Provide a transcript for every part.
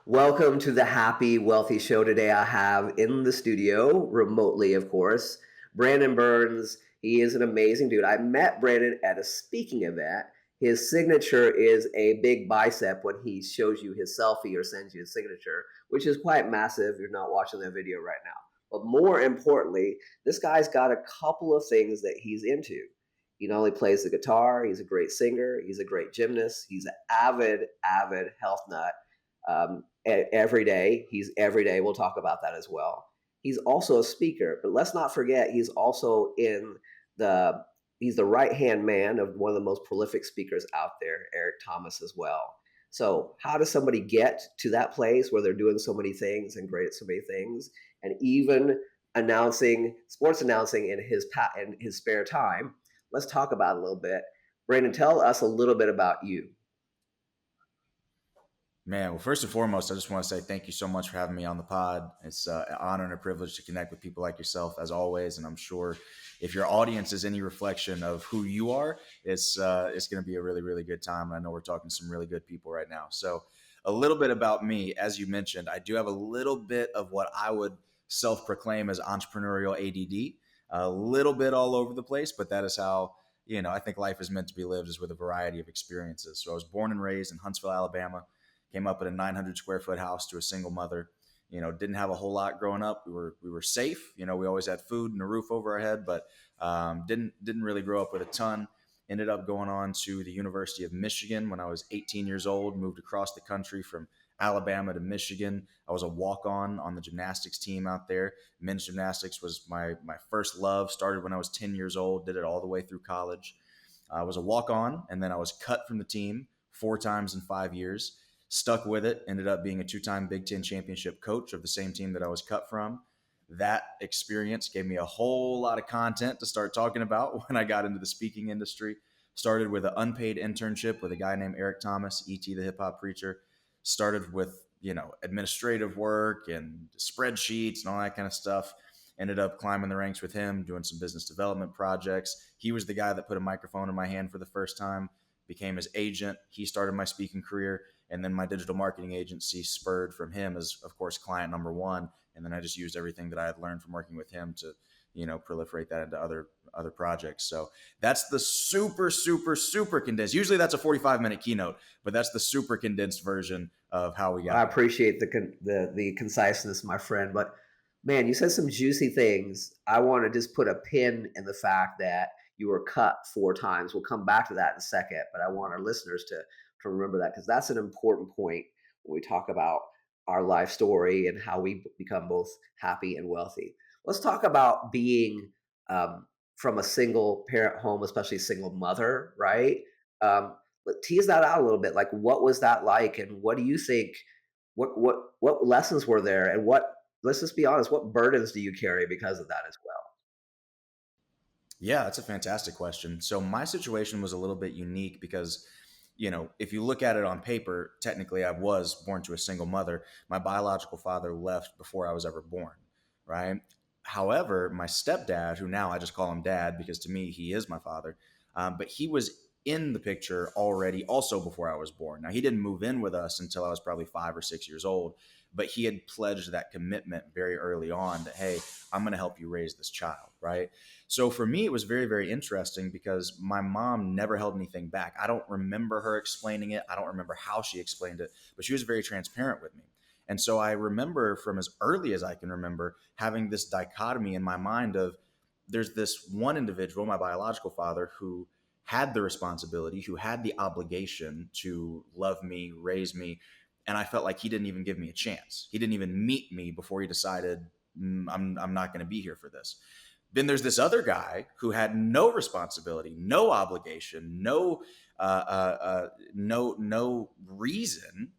Welcome to the Happy Wealthy Show. Today I have in the studio, remotely of course, Brandon Burns. He is an amazing dude. I met Brandon at a speaking event. His signature is a big bicep when he shows you his selfie or sends you his signature, which is quite massive if you're not watching that video right now. But more importantly, this guy's got a couple of things that he's into. He not only plays the guitar, he's a great singer, he's a great gymnast, he's an avid health nut. Every day. He's every day. We'll talk about that as well. He's also a speaker, but let's not forget he's also in the he's the right hand man of one of the most prolific speakers out there, Eric Thomas, as well. So, how does somebody get to that place where they're doing so many things and great at so many things, and even announcing sports announcing in his spare time? Let's talk about it a little bit. Brandon, tell us a little bit about you. Man, well, first and foremost, I just want to say thank you so much for having me on the pod. It's an honor and a privilege to connect with people like yourself, as always. And I'm sure if your audience is any reflection of who you are, it's going to be a really, really good time. I know we're talking to some really good people right now. So, a little bit about me, as you mentioned, I do have a little bit of what I would self-proclaim as entrepreneurial ADD, a little bit all over the place, but that is how I think life is meant to be lived, is with a variety of experiences. So, I was born and raised in Huntsville, Alabama. Came up in a 900 square foot house to a single mother. Didn't have a whole lot growing up. We were safe. We always had food and a roof over our head, but didn't really grow up with a ton. Ended up going on to the University of Michigan when I was 18 years old. Moved across the country from Alabama to Michigan. I was a walk-on the gymnastics team out there. Men's gymnastics was my first love. Started when I was 10 years old. Did it all the way through college. I was a walk-on, and then I was cut from the team 4 times in 5 years. Stuck with it, ended up being a 2-time Big Ten championship coach of the same team that I was cut from. That experience gave me a whole lot of content to start talking about when I got into the speaking industry. Started with an unpaid internship with a guy named Eric Thomas, E.T. the hip hop preacher. Started with, administrative work and spreadsheets and all that kind of stuff. Ended up climbing the ranks with him, doing some business development projects. He was the guy that put a microphone in my hand for the first time, became his agent. He started my speaking career. And then my digital marketing agency spurred from him as, of course, client number one. And then I just used everything that I had learned from working with him to, proliferate that into other projects. So that's the super condensed. Usually that's a 45-minute keynote, but that's the super condensed version of how we I got there. appreciate the conciseness, my friend. But man, you said some juicy things. I want to just put a pin in the fact that you were cut 4 times. We'll come back to that in a second, but I want our listeners to remember that because that's an important point when we talk about our life story and how we become both happy and wealthy. Let's talk about being from a single parent home, especially single mother, right? Um, but tease that out a little bit. Like, what was that like, and what do you think? What lessons were there, and what? Let's just be honest. What burdens do you carry because of that as well? Yeah, that's a fantastic question. So my situation was a little bit unique because, if you look at it on paper, technically I was born to a single mother. My biological father left before I was ever born, right? However, my stepdad, who now I just call him dad because to me he is my father, but he was in the picture already also before I was born. Now he didn't move in with us until I was probably 5 or 6 years old, but he had pledged that commitment very early on that, hey, I'm going to help you raise this child, right? So for me, it was very, very interesting because my mom never held anything back. I don't remember her explaining it. I don't remember how she explained it, but she was very transparent with me. And so I remember from as early as I can remember having this dichotomy in my mind of there's this one individual, my biological father, who had the responsibility, who had the obligation to love me, raise me. And I felt like he didn't even give me a chance. He didn't even meet me before he decided, I'm not going to be here for this. Then there's this other guy who had no responsibility, no obligation, no reason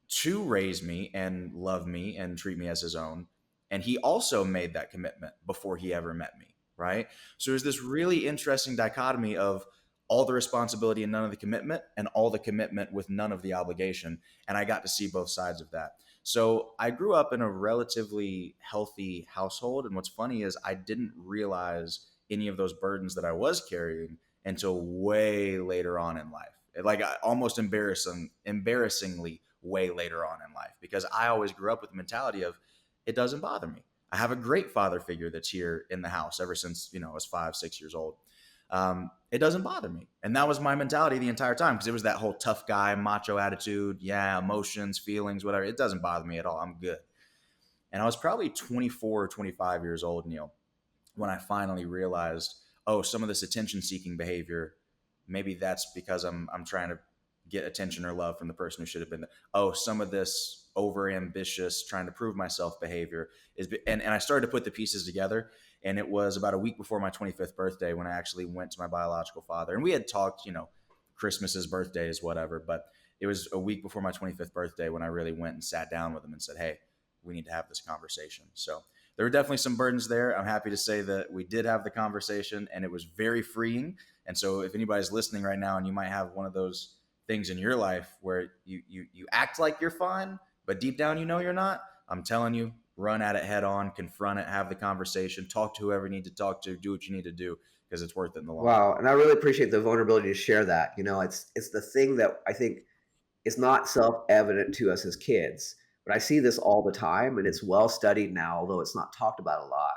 to raise me and love me and treat me as his own. And he also made that commitment before he ever met me, right? So there's this really interesting dichotomy of all the responsibility and none of the commitment, and all the commitment with none of the obligation. And I got to see both sides of that. So I grew up in a relatively healthy household. And what's funny is I didn't realize any of those burdens that I was carrying until way later on in life. Almost embarrassingly way later on in life, because I always grew up with the mentality of it doesn't bother me. I have a great father figure that's here in the house ever since, I was 5, 6 years old. It doesn't bother me. And that was my mentality the entire time, because it was that whole tough guy, macho attitude. Yeah, emotions, feelings, whatever. It doesn't bother me at all. I'm good. And I was probably 24 or 25 years old, Neil, when I finally realized, oh, some of this attention seeking behavior, maybe that's because I'm trying to get attention or love from the person who should have been there. Oh, some of this over ambitious trying to prove myself behavior and I started to put the pieces together. And it was about a week before my 25th birthday when I actually went to my biological father. And we had talked, Christmases, birthdays, whatever, but it was a week before my 25th birthday when I really went and sat down with him and said, hey, we need to have this conversation. So there were definitely some burdens there. I'm happy to say that we did have the conversation, and it was very freeing. And so if anybody's listening right now and you might have one of those things in your life where you act like you're fine, but deep down you're not, I'm telling you, run at it head on, confront it, have the conversation, talk to whoever you need to talk to, do what you need to do, because it's worth it in the long run. Wow, and I really appreciate the vulnerability to share that. It's the thing that I think is not self-evident to us as kids, but I see this all the time, and it's well studied now, although it's not talked about a lot,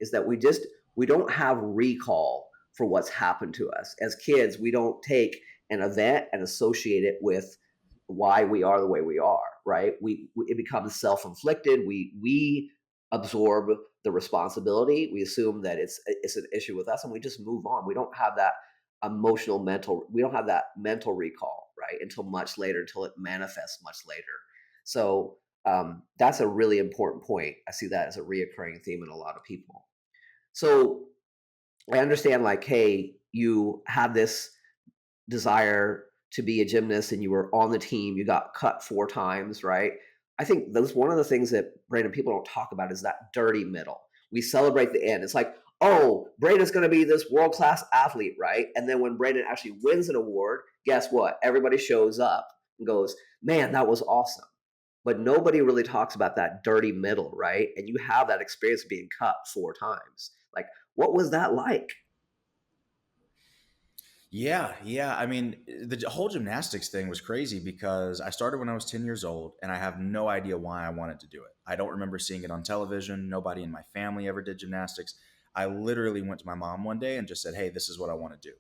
is that we don't have recall for what's happened to us. As kids, we don't take an event and associate it with why we are the way we are, right? It becomes self-inflicted. We absorb the responsibility. We assume that it's an issue with us, and we just move on. We don't have that we don't have that mental recall, right? Until much later, until it manifests much later. So that's a really important point. I see that as a reoccurring theme in a lot of people. So I understand, like, hey, you have this desire to be a gymnast and you were on the team, you got cut 4 times, right? I think that's one of the things that, Brandon, people don't talk about is that dirty middle. We celebrate the end. It's like, oh, Brandon's going to be this world-class athlete, right? And then when Brandon actually wins an award, guess what? Everybody shows up and goes, man, that was awesome. But nobody really talks about that dirty middle, right? And you have that experience of being cut 4 times. Like, what was that like? Yeah. I mean, the whole gymnastics thing was crazy because I started when I was 10 years old, and I have no idea why I wanted to do it. I don't remember seeing it on television. Nobody in my family ever did gymnastics. I literally went to my mom one day and just said, hey, this is what I want to do.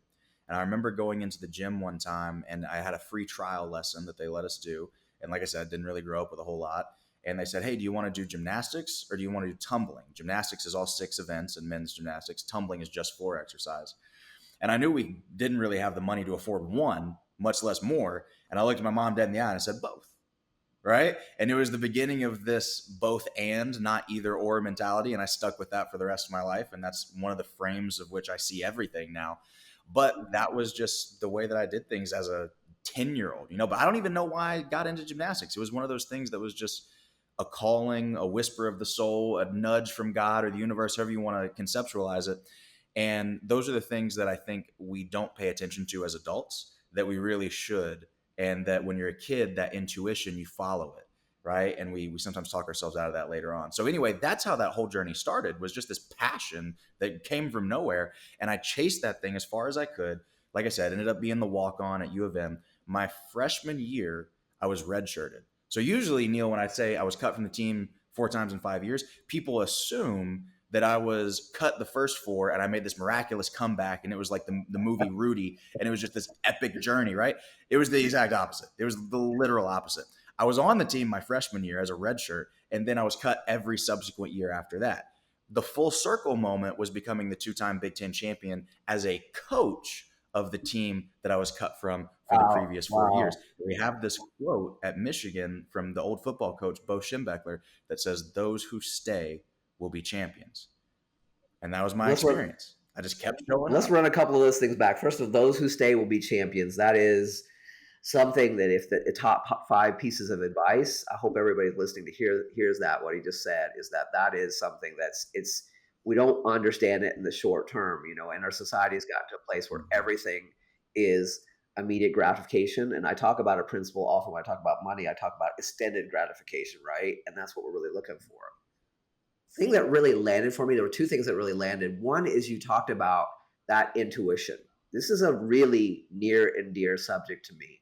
And I remember going into the gym one time, and I had a free trial lesson that they let us do. And like I said, I didn't really grow up with a whole lot. And they said, hey, do you want to do gymnastics or do you want to do tumbling? Gymnastics is all 6 events in men's gymnastics. Tumbling is just 4 exercise. And I knew we didn't really have the money to afford one, much less more. And I looked at my mom dead in the eye and I said, both. Right. And it was the beginning of this both and, not either or mentality. And I stuck with that for the rest of my life. And that's one of the frames of which I see everything now. But that was just the way that I did things as a 10-year-old, but I don't even know why I got into gymnastics. It was one of those things that was just a calling, a whisper of the soul, a nudge from God or the universe, however you want to conceptualize it. And those are the things that I think we don't pay attention to as adults that we really should. And that when you're a kid, that intuition, you follow it, right? And we sometimes talk ourselves out of that later on. So anyway, that's how that whole journey started, was just this passion that came from nowhere. And I chased that thing as far as I could. Like I said, ended up being the walk-on at U of M. My freshman year, I was redshirted. So usually, Neil, when I say I was cut from the team 4 times in 5 years, people assume that I was cut the first 4 and I made this miraculous comeback, and it was like the movie Rudy, and it was just this epic journey, right? It was the exact opposite. It was the literal opposite. I was on the team my freshman year as a redshirt, and then I was cut every subsequent year after that. The full circle moment was becoming the 2-time Big Ten champion as a coach of the team that I was cut from for the previous 4 years. We have this quote at Michigan from the old football coach, Bo Schembechler, that says, those who stay will be champions. And that was my experience. I just kept showing Let's up. run a couple of those things back. First of those who stay will be champions. That is something that, if the top 5 pieces of advice, I hope everybody listening to hears that, what he just said, is that is something we don't understand it in the short term, and our society's gotten to a place where everything is immediate gratification. And I talk about a principle often when I talk about money. I talk about extended gratification, right? And that's what we're really looking for. Thing that really landed for me, there were 2 things that really landed. One is you talked about that intuition. This is a really near and dear subject to me.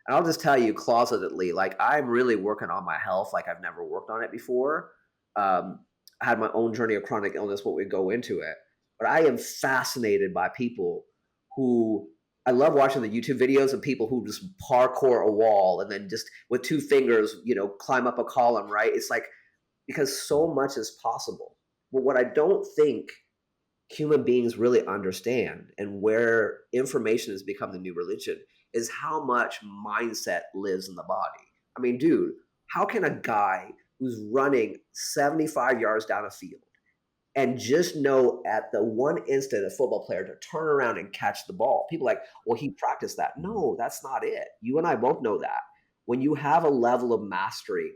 And I'll just tell you closetedly, like I'm really working on my health like I've never worked on it before. I had my own journey of chronic illness, what we go into it. But I am fascinated by people who I love watching the YouTube videos of people who just parkour a wall and then just with two fingers, climb up a column, right? It's like because so much is possible. But what I don't think human beings really understand and where information has become the new religion is how much mindset lives in the body. I mean, dude, how can a guy who's running 75 yards down a field and just know at the one instant a football player to turn around and catch the ball? People are like, well, he practiced that. No, that's not it. You and I both know that. When you have a level of mastery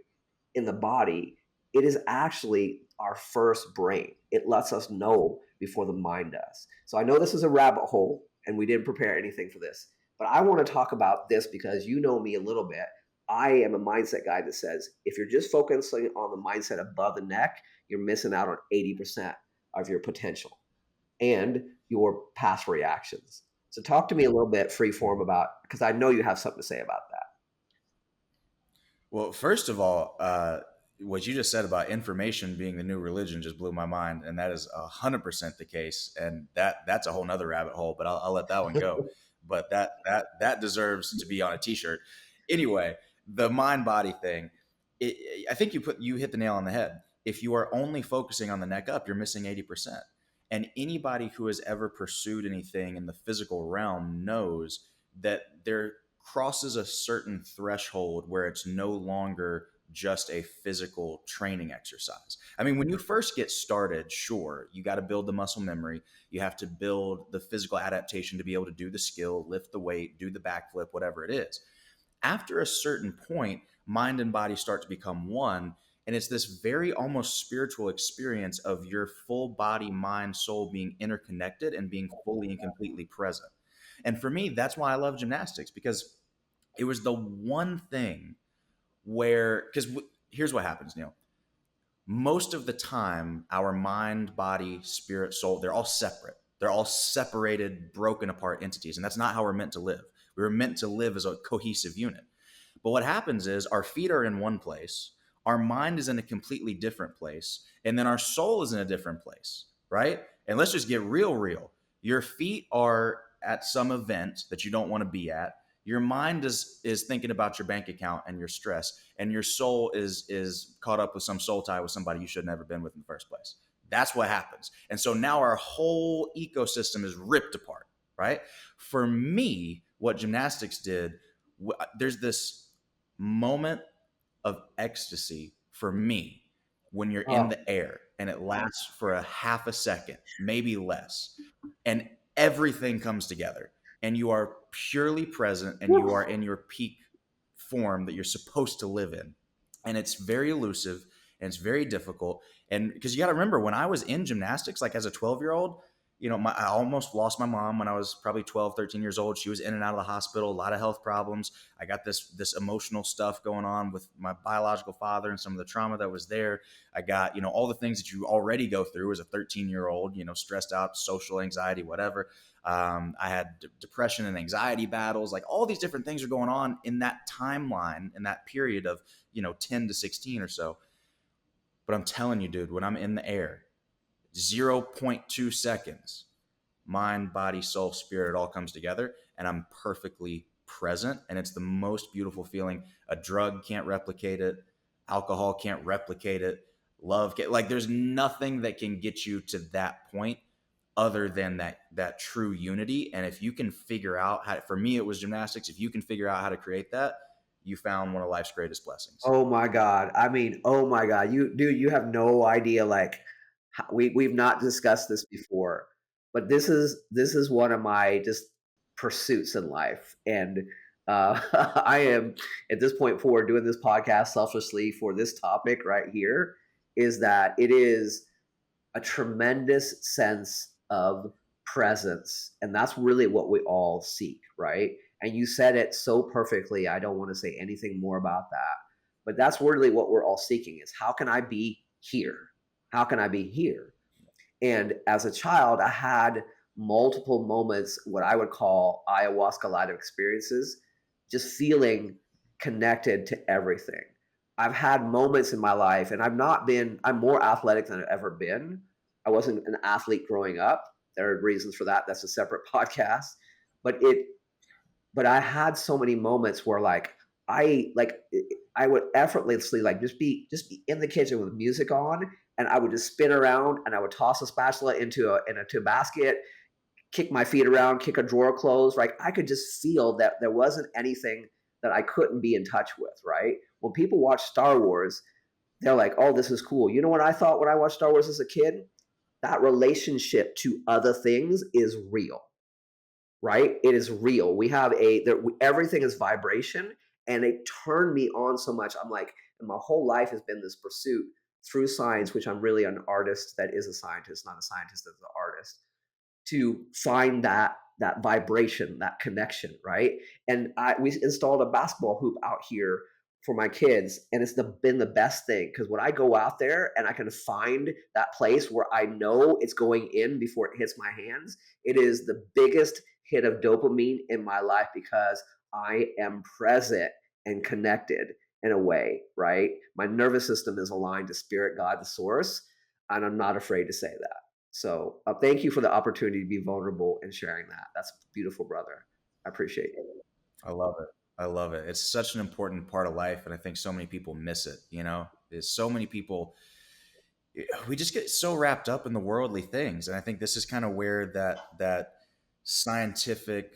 in the body, it is actually our first brain. It lets us know before the mind does. So I know this is a rabbit hole and we didn't prepare anything for this, but I want to talk about this because you know me a little bit. I am a mindset guy that says if you're just focusing on the mindset above the neck, you're missing out on 80% of your potential and your past reactions. So talk to me a little bit free form about because I know you have something to say about that. Well, first of all, what you just said about information being the new religion just blew my mind, and that is 100% the case. And that's a whole nother rabbit hole, but I'll let that one go. But that deserves to be on a T-shirt. Anyway, the mind body thing, I think you hit the nail on the head. If you are only focusing on the neck up, you're missing 80%. And anybody who has ever pursued anything in the physical realm knows that there crosses a certain threshold where it's no longer just a physical training exercise. I mean, when you first get started, sure, you got to build the muscle memory. You have to build the physical adaptation to be able to do the skill, lift the weight, do the backflip, whatever it is. After a certain point, mind and body start to become one. And it's this very almost spiritual experience of your full body, mind, soul being interconnected and being fully and completely present. And for me, that's why I love gymnastics, because it was the one thing where, here's what happens, Neil. Most of the time, our mind, body, spirit, soul, they're all separate. They're all separated, broken apart entities. And that's not how we're meant to live. We were meant to live as a cohesive unit. But what happens is our feet are in one place, our mind is in a completely different place, and then our soul is in a different place, right? And let's just get real. Your feet are at some event that you don't want to be at. Your mind is thinking about your bank account and your stress, and your soul is caught up with some soul tie with somebody you should have never been with in the first place. That's what happens. And so now our whole ecosystem is ripped apart, right? For me, what gymnastics did, there's this moment of ecstasy for me when you're in Oh, the air and it lasts for a half a second, maybe less, and everything comes together and you are purely present and you are in your peak form that you're supposed to live in. And it's very elusive and it's very difficult. And because you got to remember, when I was in gymnastics, like as a 12-year-old, I almost lost my mom when I was probably 12, 13 years old. She was in and out of the hospital, a lot of health problems. I got this emotional stuff going on with my biological father and some of the trauma that was there. I got, all the things that you already go through as a 13-year-old, stressed out, social anxiety, whatever. I had depression and anxiety battles, like all these different things are going on in that timeline, in that period of, 10 to 16 or so. But I'm telling you, dude, when I'm in the air, 0.2 seconds, mind, body, soul, spirit, it all comes together and I'm perfectly present. And it's the most beautiful feeling. A drug can't replicate it. Alcohol can't replicate it. Love can't, like there's nothing that can get you to that point other than that true unity. And if you can figure out how, for me, it was gymnastics. If you can figure out how to create that, you found one of life's greatest blessings. oh my God. I mean, oh my God. You have no idea. Like, we've not discussed this before, but this is one of my just pursuits in life, and I am at this point forward doing this podcast selfishly for this topic right here. Is that it is a tremendous sense of presence. And that's really what we all seek, right? And you said it so perfectly. I don't want to say anything more about that. But that's really what we're all seeking is how can I be here? How can I be here? And as a child, I had multiple moments, what I would call ayahuasca light experiences, just feeling connected to everything. I've had moments in my life, and I'm more athletic than I've ever been. I wasn't an athlete growing up. There are reasons for that. That's a separate podcast. But I had so many moments where I would effortlessly just be in the kitchen with music on, and I would just spin around and I would toss a spatula into a basket, kick my feet around, kick a drawer closed. Right, I could just feel that there wasn't anything that I couldn't be in touch with. Right, when people watch Star Wars, they're like, "Oh, this is cool." You know what I thought when I watched Star Wars as a kid? That relationship to other things is real, right? It is real. We have everything is vibration, and it turned me on so much. I'm like, and my whole life has been this pursuit through science, which I'm really an artist that is a scientist, not a scientist that's an artist, to find that vibration, that connection, right? And we installed a basketball hoop out here for my kids, and been the best thing because when I go out there and I can find that place where I know it's going in before it hits my hands, it is the biggest hit of dopamine in my life because I am present and connected in a way, right? My nervous system is aligned to spirit, God, the source, and I'm not afraid to say that. So thank you for the opportunity to be vulnerable and sharing that. That's beautiful, brother. I appreciate it. I love it. I love it. It's such an important part of life, and I think so many people miss it. There's so many people, we just get so wrapped up in the worldly things, and I think this is kind of where that scientific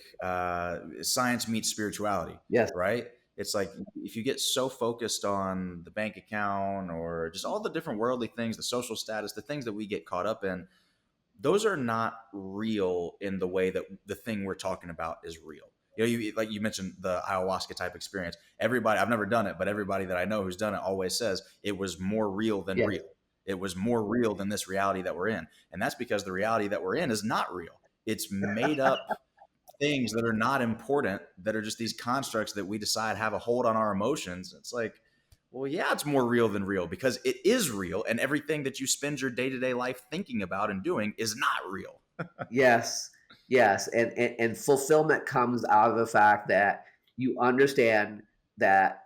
science meets spirituality, Yes. right? It's like if you get so focused on the bank account or just all the different worldly things, the social status, the things that we get caught up in, those are not real in the way that the thing we're talking about is real. Like you mentioned the ayahuasca type experience. Everybody, I've never done it, but everybody that I know who's done it always says it was more real than Yes. real. It was more real than this reality that we're in. And that's because the reality that we're in is not real. It's made up things that are not important, that are just these constructs that we decide have a hold on our emotions. It's like, well, yeah, it's more real than real because it is real, and everything that you spend your day-to-day life thinking about and doing is not real. Yes. Yes. And fulfillment comes out of the fact that you understand that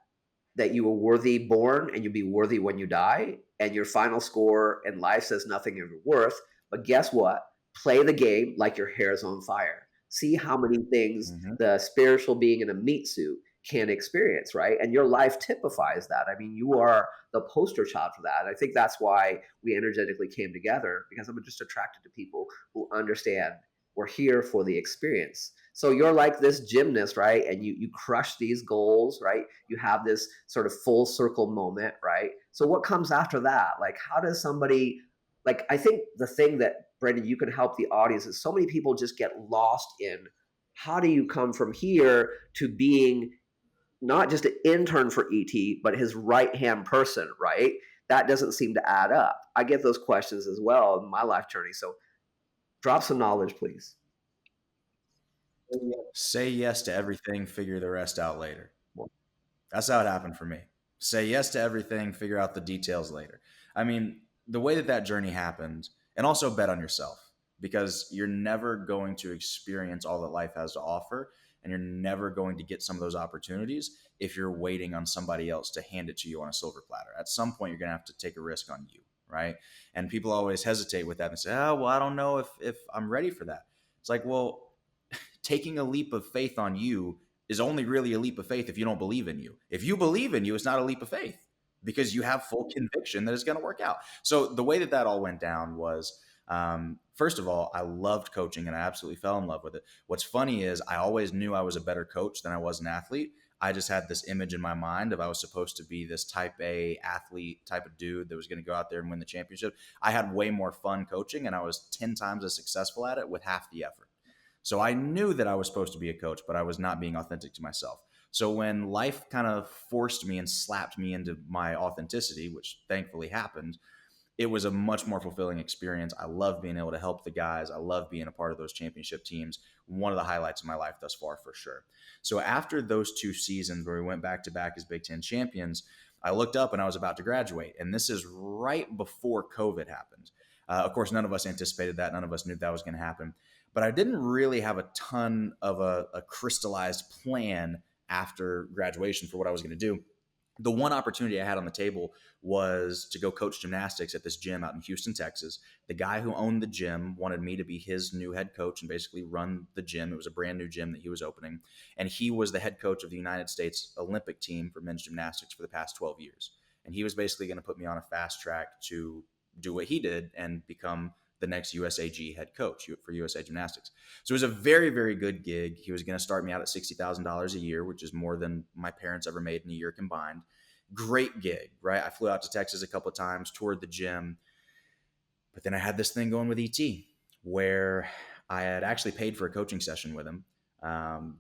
you were worthy born and you'll be worthy when you die. And your final score in life says nothing of your worth. But guess what? Play the game like your hair is on fire. See how many things Mm-hmm. the spiritual being in a meat suit can experience, right? And your life typifies that. I mean, you are the poster child for that. And I think that's why we energetically came together because I'm just attracted to people who understand we're here for the experience. So you're like this gymnast, right? And you crush these goals, right? You have this sort of full circle moment, right? So what comes after that? Like, how does somebody, like, I think the thing that, Brendan, you can help the audience is so many people just get lost in how do you come from here to being not just an intern for ET, but his right hand person, right? That doesn't seem to add up. I get those questions as well in my life journey. So drop some knowledge, please. Say yes to everything, figure the rest out later. That's how it happened for me. Say yes to everything, figure out the details later. I mean, the way that journey happened, and also bet on yourself because you're never going to experience all that life has to offer. And you're never going to get some of those opportunities if you're waiting on somebody else to hand it to you on a silver platter. At some point, you're going to have to take a risk on you, right? And people always hesitate with that and say, oh, well, I don't know if I'm ready for that. It's like, well, taking a leap of faith on you is only really a leap of faith if you don't believe in you. If you believe in you, it's not a leap of faith because you have full conviction that it's going to work out. So the way that all went down was, first of all, I loved coaching and I absolutely fell in love with it. What's funny is I always knew I was a better coach than I was an athlete. I just had this image in my mind of I was supposed to be this type A athlete type of dude that was going to go out there and win the championship. I had way more fun coaching and I was 10 times as successful at it with half the effort. So I knew that I was supposed to be a coach, but I was not being authentic to myself. So when life kind of forced me and slapped me into my authenticity, which thankfully happened, it was a much more fulfilling experience. I love being able to help the guys. I love being a part of those championship teams. One of the highlights of my life thus far, for sure. So after those 2 seasons where we went back to back as Big Ten champions, I looked up and I was about to graduate. And this is right before COVID happened. Of course, none of us anticipated that. None of us knew that was going to happen. But I didn't really have a ton of a crystallized plan after graduation for what I was going to do. The one opportunity I had on the table was to go coach gymnastics at this gym out in Houston, Texas. The guy who owned the gym wanted me to be his new head coach and basically run the gym. It was a brand new gym that he was opening. And he was the head coach of the United States Olympic team for men's gymnastics for the past 12 years. And he was basically going to put me on a fast track to do what he did and become the next USAG head coach for USA Gymnastics. So it was a very, very good gig. He was going to start me out at $60,000 a year, which is more than my parents ever made in a year combined. Great gig, right? I flew out to Texas a couple of times, toured the gym. But then I had this thing going with ET where I had actually paid for a coaching session with him.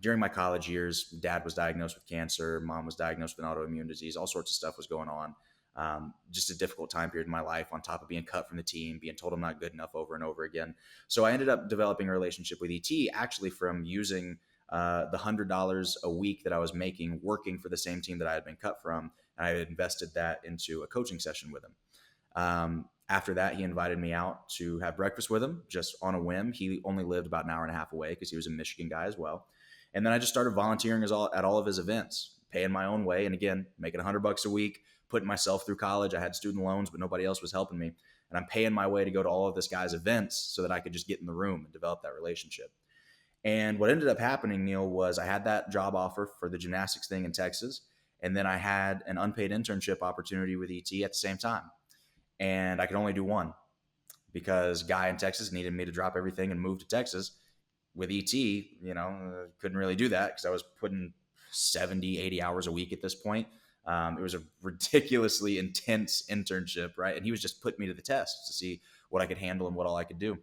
During my college years, dad was diagnosed with cancer, mom was diagnosed with an autoimmune disease, all sorts of stuff was going on. Just a difficult time period in my life, on top of being cut from the team, being told I'm not good enough over and over again. So I ended up developing a relationship with ET actually from using the $100 a week that I was making working for the same team that I had been cut from. And I had invested that into a coaching session with him. After that, he invited me out to have breakfast with him just on a whim. He only lived about an hour and a half away because he was a Michigan guy as well. And then I just started volunteering at all of his events, paying my own way. And again, making $100 a week, putting myself through college. I had student loans, but nobody else was helping me. And I'm paying my way to go to all of this guy's events so that I could just get in the room and develop that relationship. And what ended up happening, Neil, was I had that job offer for the gymnastics thing in Texas. And then I had an unpaid internship opportunity with ET at the same time. And I could only do one because guy in Texas needed me to drop everything and move to Texas. With ET, couldn't really do that because I was putting 70, 80 hours a week at this point. It was a ridiculously intense internship, right? And he was just putting me to the test to see what I could handle and what all I could do.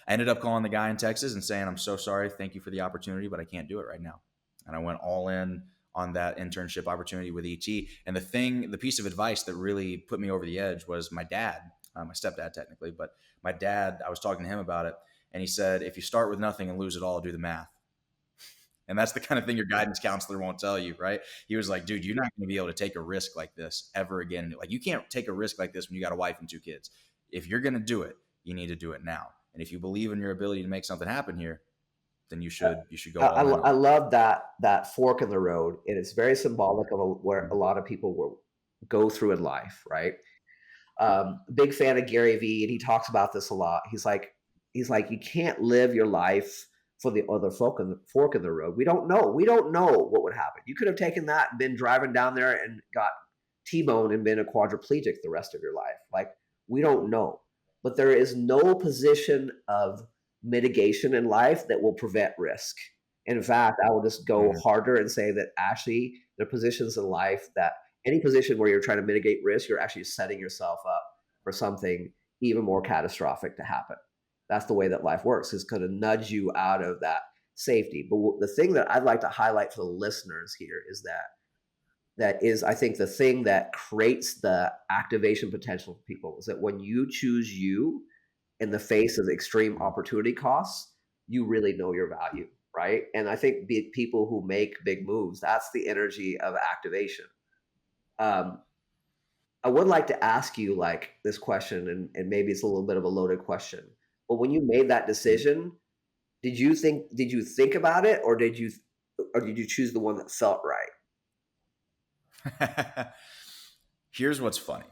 I ended up calling the guy in Texas and saying, I'm so sorry. Thank you for the opportunity, but I can't do it right now. And I went all in on that internship opportunity with ET. And the piece of advice that really put me over the edge was my dad, my stepdad technically, but my dad, I was talking to him about it. And he said, if you start with nothing and lose it all, do the math. And that's the kind of thing your guidance counselor won't tell you, right? He was like, dude, you're not going to be able to take a risk like this ever again. Like, you can't take a risk like this when you got a wife and 2 kids. If you're going to do it, you need to do it now. And if you believe in your ability to make something happen here, then you should go all in on I it. love that fork in the road, and it's very symbolic of where a lot of people will go through in life, right? Big fan of Gary Vee, and he talks about this a lot. He's like, you can't live your life for the other fork in the road. We don't know. We don't know what would happen. You could have taken that and been driving down there and got T-boned and been a quadriplegic the rest of your life. Like, we don't know. But there is no position of mitigation in life that will prevent risk. In fact, I will just go harder and say that actually there are positions in life that any position where you're trying to mitigate risk, you're actually setting yourself up for something even more catastrophic to happen. That's the way that life works. It's going to nudge you out of that safety. But the thing that I'd like to highlight for the listeners here is that is, I think, the thing that creates the activation potential for people is that when you choose you in the face of extreme opportunity costs, you really know your value, right? And I think people who make big moves, that's the energy of activation. I would like to ask you like this question, and maybe it's a little bit of a loaded question, but when you made that decision, did you think about it, or did you choose the one that felt right? Here's what's funny.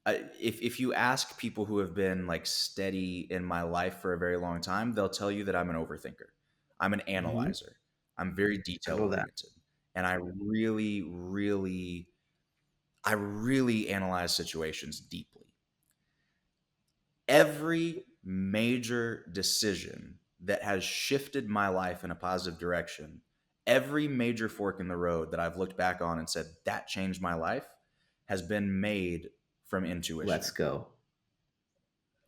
If you ask people who have been like steady in my life for a very long time, they'll tell you that I'm an overthinker. I'm an analyzer. I'm very I detail know that. oriented. And I really analyze situations deeply. Every major decision that has shifted my life in a positive direction, every major fork in the road that I've looked back on and said that changed my life, has been made from intuition. Let's go.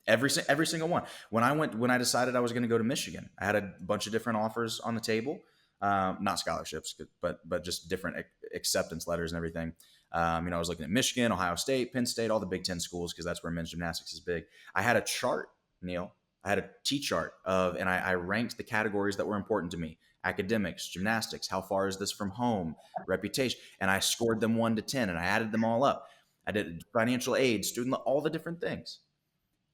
Every single one. When I decided I was going to go to Michigan, I had a bunch of different offers on the table, not scholarships, but just different acceptance letters and everything. I was looking at Michigan, Ohio State, Penn State, all the Big Ten schools because that's where men's gymnastics is big. I had a chart, Neil. I had a T-chart and I ranked the categories that were important to me: academics, gymnastics, how far is this from home, reputation, and I scored them 1 to 10, and I added them all up. I did financial aid, student, all the different things.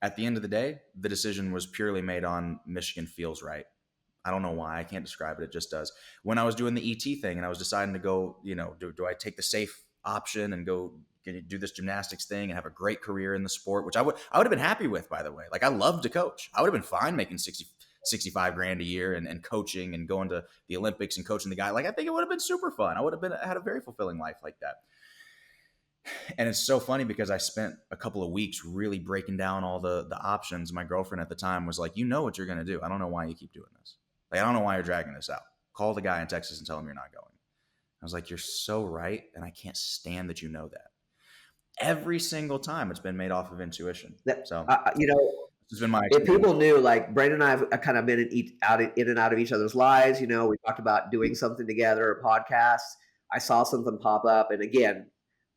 At the end of the day, the decision was purely made on Michigan feels right. I don't know why. I can't describe it. It just does. When I was doing the ET thing and I was deciding to go, do I take the safe option and go do this gymnastics thing and have a great career in the sport, which I would have been happy with, by the way. Like, I love to coach. I would have been fine making 65 grand a year and coaching and going to the Olympics and coaching the guy. Like, I think it would have been super fun. I would have had a very fulfilling life like that. And it's so funny because I spent a couple of weeks really breaking down all the options. My girlfriend at the time was like, you know what you're going to do. I don't know why you keep doing this. Like, I don't know why you're dragging this out. Call the guy in Texas and tell him you're not going. I was like, you're so right. And I can't stand that you know that. Every single time it's been made off of intuition. So, it's been my if experience. people knew, like Brandon and I have kind of been in and out of each other's lives, we talked about doing something together, a podcast. I saw something pop up. And again,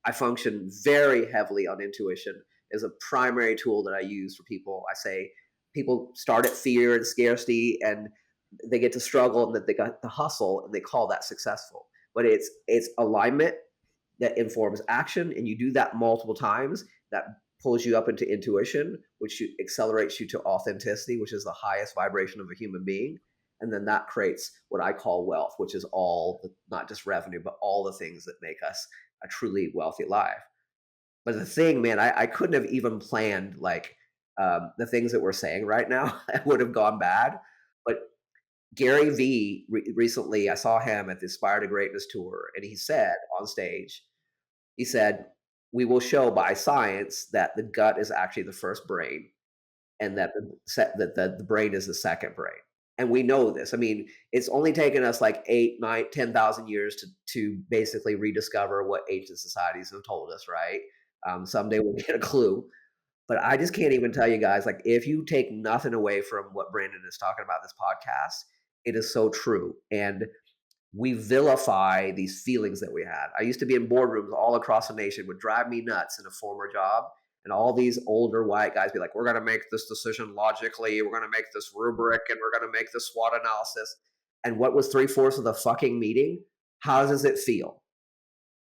I function very heavily on intuition as a primary tool that I use for people. I say people start at fear and scarcity and they get to struggle and that they got to hustle and they call that successful. But it's alignment that informs action. And you do that multiple times, that pulls you up into intuition, which accelerates you to authenticity, which is the highest vibration of a human being. And then that creates what I call wealth, which is not just revenue, but all the things that make us a truly wealthy life. But the thing, man, I couldn't have even planned like the things that we're saying right now. It would have gone bad. But Gary Vee recently, I saw him at the Aspire to Greatness tour, and he said on stage, he said, we will show by science that the gut is actually the first brain and that the brain is the second brain. And we know this. I mean, it's only taken us like 8, 9, 10,000 years to basically rediscover what ancient societies have told us, right? Someday we'll get a clue. But I just can't even tell you guys, like, if you take nothing away from what Brandon is talking about in this podcast, it is so true. And we vilify these feelings that we had. I used to be in boardrooms all across the nation, would drive me nuts in a former job. And all these older white guys be like, we're going to make this decision logically. We're going to make this rubric and we're going to make this SWOT analysis. And what was 3/4 of the fucking meeting? How does it feel?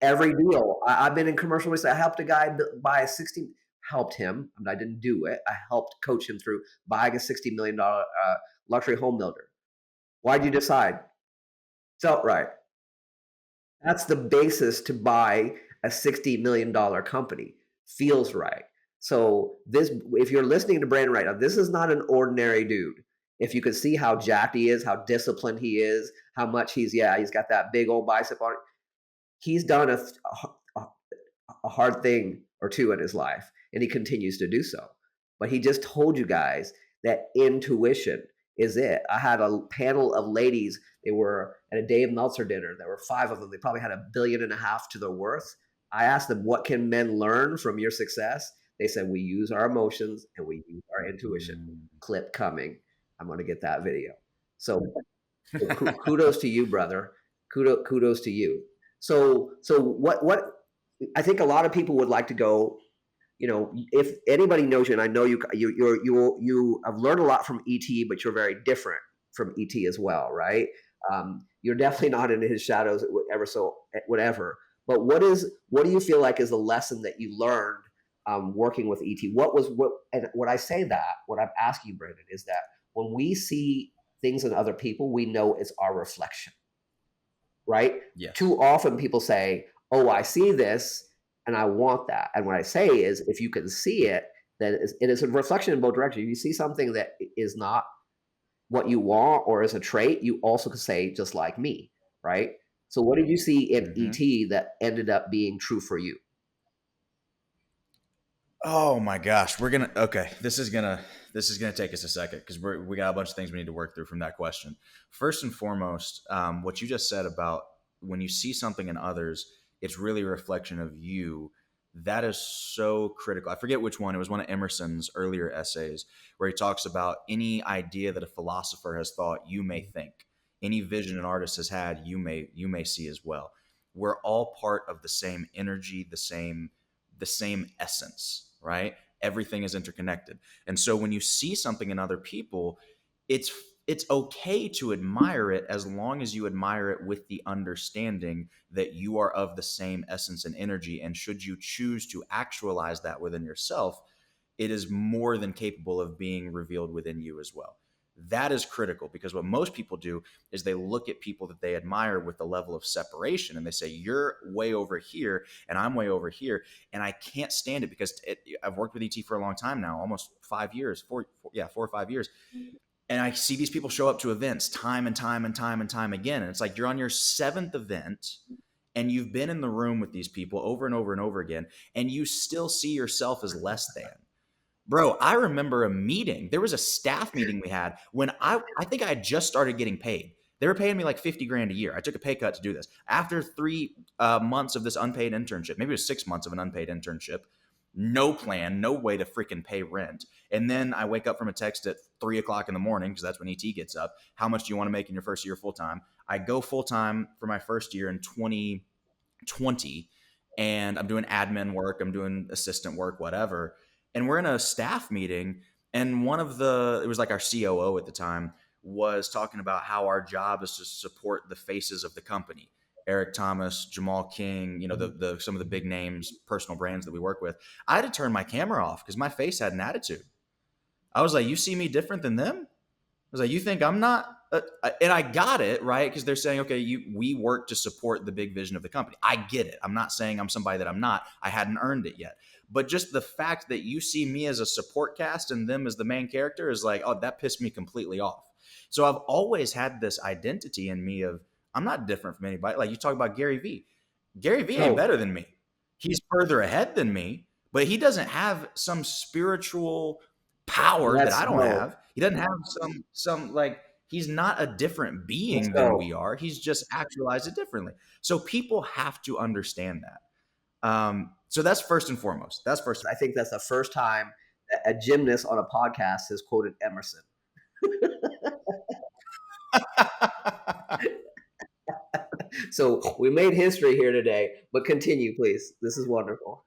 Every deal. I've been in commercial real estate. I helped a guy buy helped him. I didn't do it. I helped coach him through buying a $60 million luxury home builder. Why'd you decide? Felt right. That's the basis to buy a $60 million company. Feels right. So if you're listening to Brandon right now, this is not an ordinary dude. If you can see how jacked he is, how disciplined he is, how much he's got that big old bicep on it. He's done a hard thing or two in his life, and he continues to do so. But he just told you guys that intuition is it. I had a panel of ladies. They were at a Dave Meltzer dinner. There were 5 of them. They probably had $1.5 billion to their worth. I asked them, what can men learn from your success? They said, we use our emotions and we use our intuition. Clip coming. I'm going to get that video. So kudos to you, brother. Kudos to you. So what I think a lot of people would like to go, if anybody knows you, and I know you have learned a lot from ET, but you're very different from ET as well, right? You're definitely not in his shadows ever, so whatever. But what do you feel like is the lesson that you learned working with ET? And when I say that, what I'm asking you, Brandon, is that when we see things in other people, we know it's our reflection, right? Yeah. Too often people say, oh, I see this and I want that. And what I say is, if you can see it, then it is a reflection in both directions. If you see something that is not what you want or is a trait, you also could say, just like me, right? So what did you see in ET that ended up being true for you? Oh my gosh, this is gonna take us a second because we got a bunch of things we need to work through from that question. First and foremost, what you just said about when you see something in others, it's really a reflection of you. That is so critical. I forget which one. It was one of Emerson's earlier essays where he talks about any idea that a philosopher has thought, you may think. Any vision an artist has had, you may see as well. We're all part of the same energy, the same essence, right? Everything is interconnected. And so when you see something in other people, it's okay to admire it as long as you admire it with the understanding that you are of the same essence and energy. And should you choose to actualize that within yourself, it is more than capable of being revealed within you as well. That is critical, because what most people do is they look at people that they admire with a level of separation, and they say, you're way over here and I'm way over here. And I can't stand it, because I've worked with ET for a long time now, almost 5 years, 4 or 5 years. And I see these people show up to events time and time and time and time again. And it's like, you're on your seventh event and you've been in the room with these people over and over and over again, and you still see yourself as less than. Bro, I remember a meeting. There was a staff meeting we had when I think I had just started getting paid. They were paying me like 50 grand a year. I took a pay cut to do this. After 3 months of this unpaid internship, maybe it was 6 months of an unpaid internship, no plan, no way to freaking pay rent. And then I wake up from a text at 3 o'clock in the morning, because that's when ET gets up. How much do you want to make in your first year full time? I go full time for my first year in 2020, and I'm doing admin work, I'm doing assistant work, whatever. And we're in a staff meeting, and it was like our COO at the time, was talking about how our job is to support the faces of the company. Eric Thomas, Jamal King, the some of the big names, personal brands that we work with. I had to turn my camera off because my face had an attitude. I was like, you see me different than them? I was like, you think I'm not? And I got it, right? Because they're saying, okay, we work to support the big vision of the company. I get it. I'm not saying I'm somebody that I'm not. I hadn't earned it yet. But just the fact that you see me as a support cast and them as the main character is like, oh, that pissed me completely off. So I've always had this identity in me of, I'm not different from anybody. Like, you talk about Gary Vee. Gary Vee ain't better than me. He's further ahead than me, but he doesn't have some spiritual power that I don't have. He doesn't have some like, he's not a different being than we are. He's just actualized it differently. So people have to understand that. So that's first and foremost. I think that's the first time a gymnast on a podcast has quoted Emerson. So we made history here today, but continue, please. This is wonderful.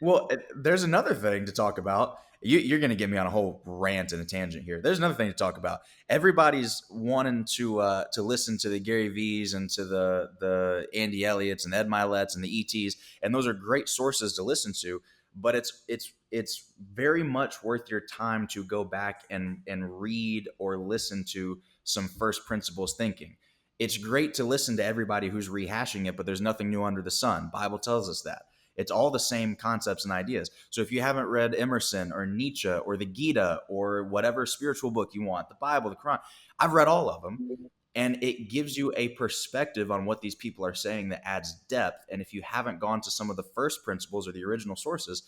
Well, there's another thing to talk about. You're going to get me on a whole rant and a tangent here. There's another thing to talk about. Everybody's wanting to listen to the Gary V's and to the Andy Elliott's and the Ed Milet's and the ETs, and those are great sources to listen to. But it's very much worth your time to go back and read or listen to some first principles thinking. It's great to listen to everybody who's rehashing it, but there's nothing new under the sun. Bible tells us that. It's all the same concepts and ideas. So if you haven't read Emerson or Nietzsche or the Gita or whatever spiritual book you want, the Bible, the Quran, I've read all of them. And it gives you a perspective on what these people are saying that adds depth. And if you haven't gone to some of the first principles or the original sources,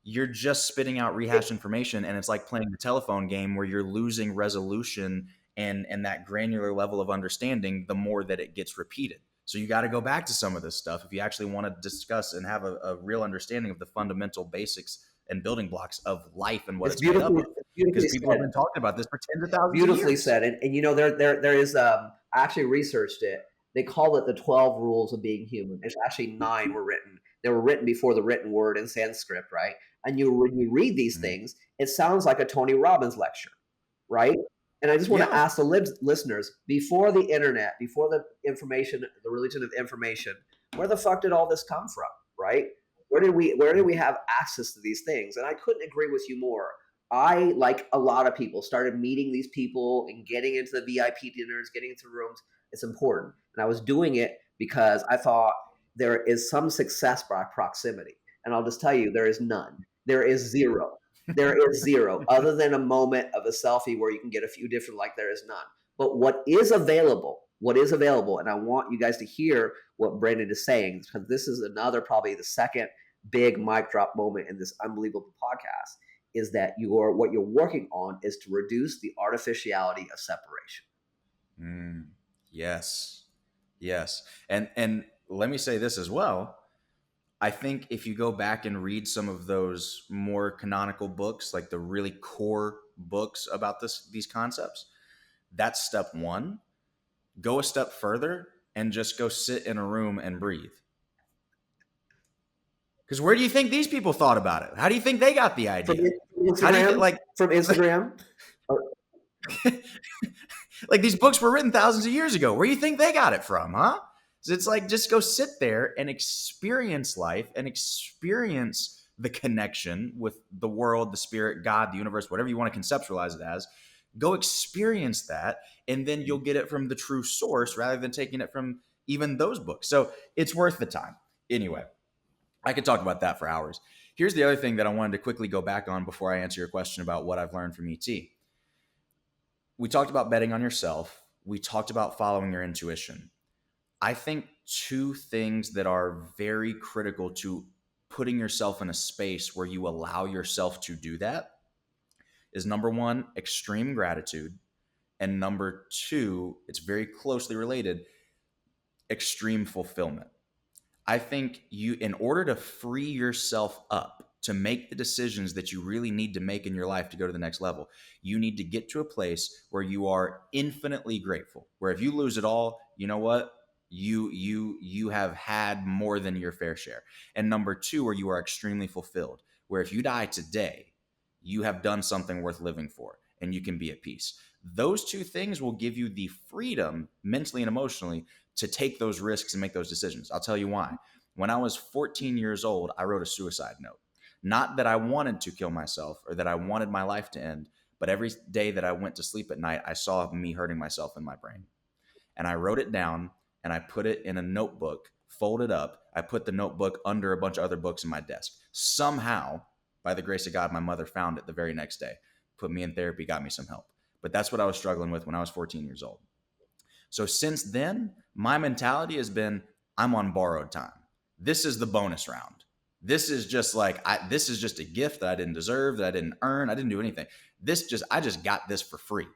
you're just spitting out rehashed information. And it's like playing the telephone game where you're losing resolution and that granular level of understanding the more that it gets repeated. So you got to go back to some of this stuff if you actually want to discuss and have a real understanding of the fundamental basics and building blocks of life and what it's made up of. Because people have been talking about this for tens of thousands of years. Beautifully said. And there is, I actually researched it. They call it the 12 rules of being human. There's actually 9 were written. They were written before the written word in Sanskrit, right? And when you read these things, it sounds like a Tony Robbins lecture, right? And I just want to ask the listeners, before the internet, before the information, the religion of information, where the fuck did all this come from, right? Where did we have access to these things? And I couldn't agree with you more. I, like a lot of people, started meeting these people and getting into the VIP dinners, getting into rooms. It's important. And I was doing it because I thought there is some success by proximity. And I'll just tell you, there is none. There is zero. There is zero, other than a moment of a selfie where you can get a few different, like there is none. But what is available, and I want you guys to hear what Brandon is saying, because this is probably the second big mic drop moment in this unbelievable podcast, is that what you're working on is to reduce the artificiality of separation. Yes. And let me say this as well. I think if you go back and read some of those more canonical books, like the really core books about these concepts, that's step one. Go a step further and just go sit in a room and breathe. Because where do you think these people thought about it? How do you think they got the idea? From Instagram? Like, these books were written thousands of years ago. Where do you think they got it from, huh? So it's like, just go sit there and experience life and experience the connection with the world, the spirit, God, the universe, whatever you want to conceptualize it as. Go experience that, and then you'll get it from the true source rather than taking it from even those books. So it's worth the time. Anyway, I could talk about that for hours. Here's the other thing that I wanted to quickly go back on before I answer your question about what I've learned from ET. We talked about betting on yourself. We talked about following your intuition. I think two things that are very critical to putting yourself in a space where you allow yourself to do that is number one, extreme gratitude. And number two, it's very closely related, extreme fulfillment. I think you, in order to free yourself up to make the decisions that you really need to make in your life to go to the next level, you need to get to a place where you are infinitely grateful. Where if you lose it all, you know what? You have had more than your fair share. And number two, where you are extremely fulfilled. Where if you die today, you have done something worth living for and you can be at peace. Those two things will give you the freedom mentally and emotionally to take those risks and make those decisions. I'll tell you why. When I was 14 years old, I wrote a suicide note. Not that I wanted to kill myself or that I wanted my life to end, but every day that I went to sleep at night, I saw me hurting myself in my brain. And I wrote it down and I put it in a notebook, folded up. I put the notebook under a bunch of other books in my desk. Somehow, by the grace of God, my mother found it the very next day, put me in therapy, got me some help. But that's what I was struggling with when I was 14 years old. So since then, my mentality has been, I'm on borrowed time. This is the bonus round. This is just like, this is just a gift that I didn't deserve, that I didn't earn. I didn't do anything. I just got this for free.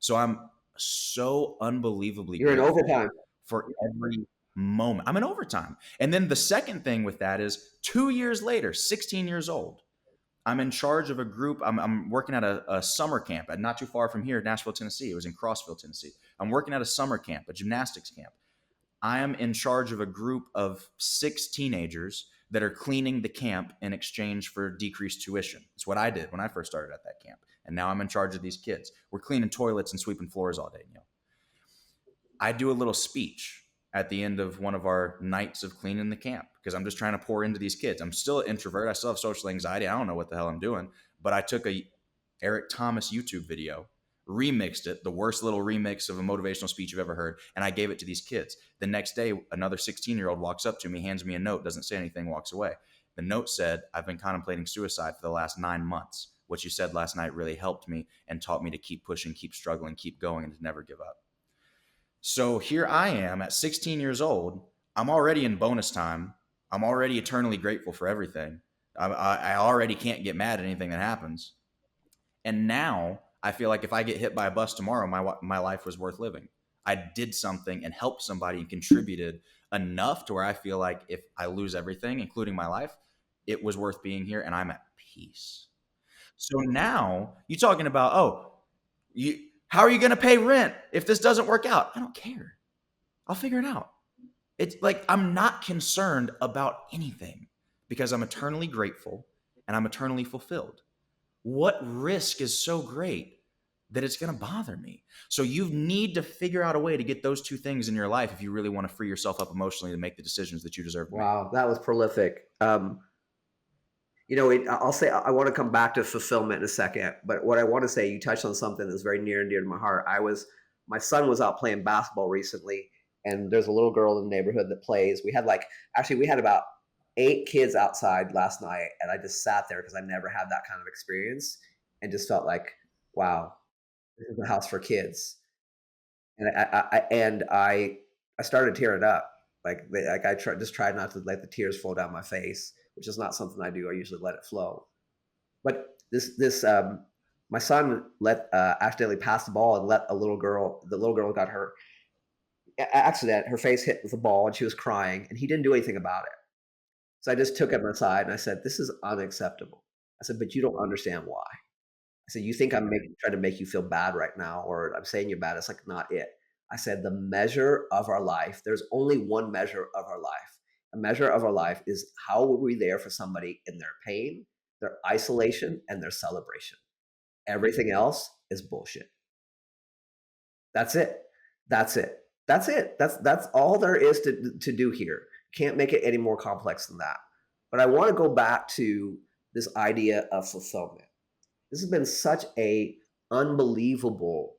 So I'm so unbelievably You're in grateful overtime. for every moment. I'm in overtime. And then the second thing with that is 2 years later, 16 years old, I'm in charge of a group. I'm working at a summer camp at not too far from here, Nashville, Tennessee. It was in Crossville, Tennessee. I'm working at a summer camp, a gymnastics camp. I am in charge of a group of 6 teenagers that are cleaning the camp in exchange for decreased tuition. It's what I did when I first started at that camp. And now I'm in charge of these kids. We're cleaning toilets and sweeping floors all day. I do a little speech at the end of one of our nights of cleaning the camp because I'm just trying to pour into these kids. I'm still an introvert. I still have social anxiety. I don't know what the hell I'm doing, but I took a Eric Thomas YouTube video, remixed it, the worst little remix of a motivational speech you've ever heard, and I gave it to these kids. The next day, another 16-year-old walks up to me, hands me a note, doesn't say anything, walks away. The note said, I've been contemplating suicide for the last 9 months. What you said last night really helped me and taught me to keep pushing, keep struggling, keep going, and to never give up. So here I am at 16 years old. I'm already in bonus time. I'm already eternally grateful for everything. I already can't get mad at anything that happens. And now I feel like if I get hit by a bus tomorrow, my life was worth living. I did something and helped somebody and contributed enough to where I feel like if I lose everything, including my life, it was worth being here and I'm at peace. So now you're talking about, how are you going to pay rent if this doesn't work out? I don't care. I'll figure it out. It's like I'm not concerned about anything because I'm eternally grateful and I'm eternally fulfilled. What risk is so great that it's going to bother me? So you need to figure out a way to get those two things in your life if you really want to free yourself up emotionally to make the decisions that you deserve to make. Wow, that was prolific. I'll say I want to come back to fulfillment in a second, but what I want to say, you touched on something that's very near and dear to my heart. My son was out playing basketball recently, and there's a little girl in the neighborhood that plays. We had about 8 kids outside last night, and I just sat there because I never had that kind of experience, and just felt like, wow, this is a house for kids. And I started tearing up. I tried not to let the tears flow down my face, which is not something I do. I usually let it flow. But my son accidentally passed the ball and let the little girl got her accident. Her face hit with the ball and she was crying, and he didn't do anything about it. So I just took him aside and I said, "This is unacceptable." I said, "But you don't understand why." I said, "You think I'm trying to make you feel bad right now, or I'm saying you're bad. It's like not it." I said, "The measure of our life, there's only one measure of our life. A measure of our life is how were we there for somebody in their pain, their isolation, and their celebration. Everything else is bullshit." That's it. That's it. That's it. That's all there is to do here. Can't make it any more complex than that. But I want to go back to this idea of fulfillment. This has been such a unbelievable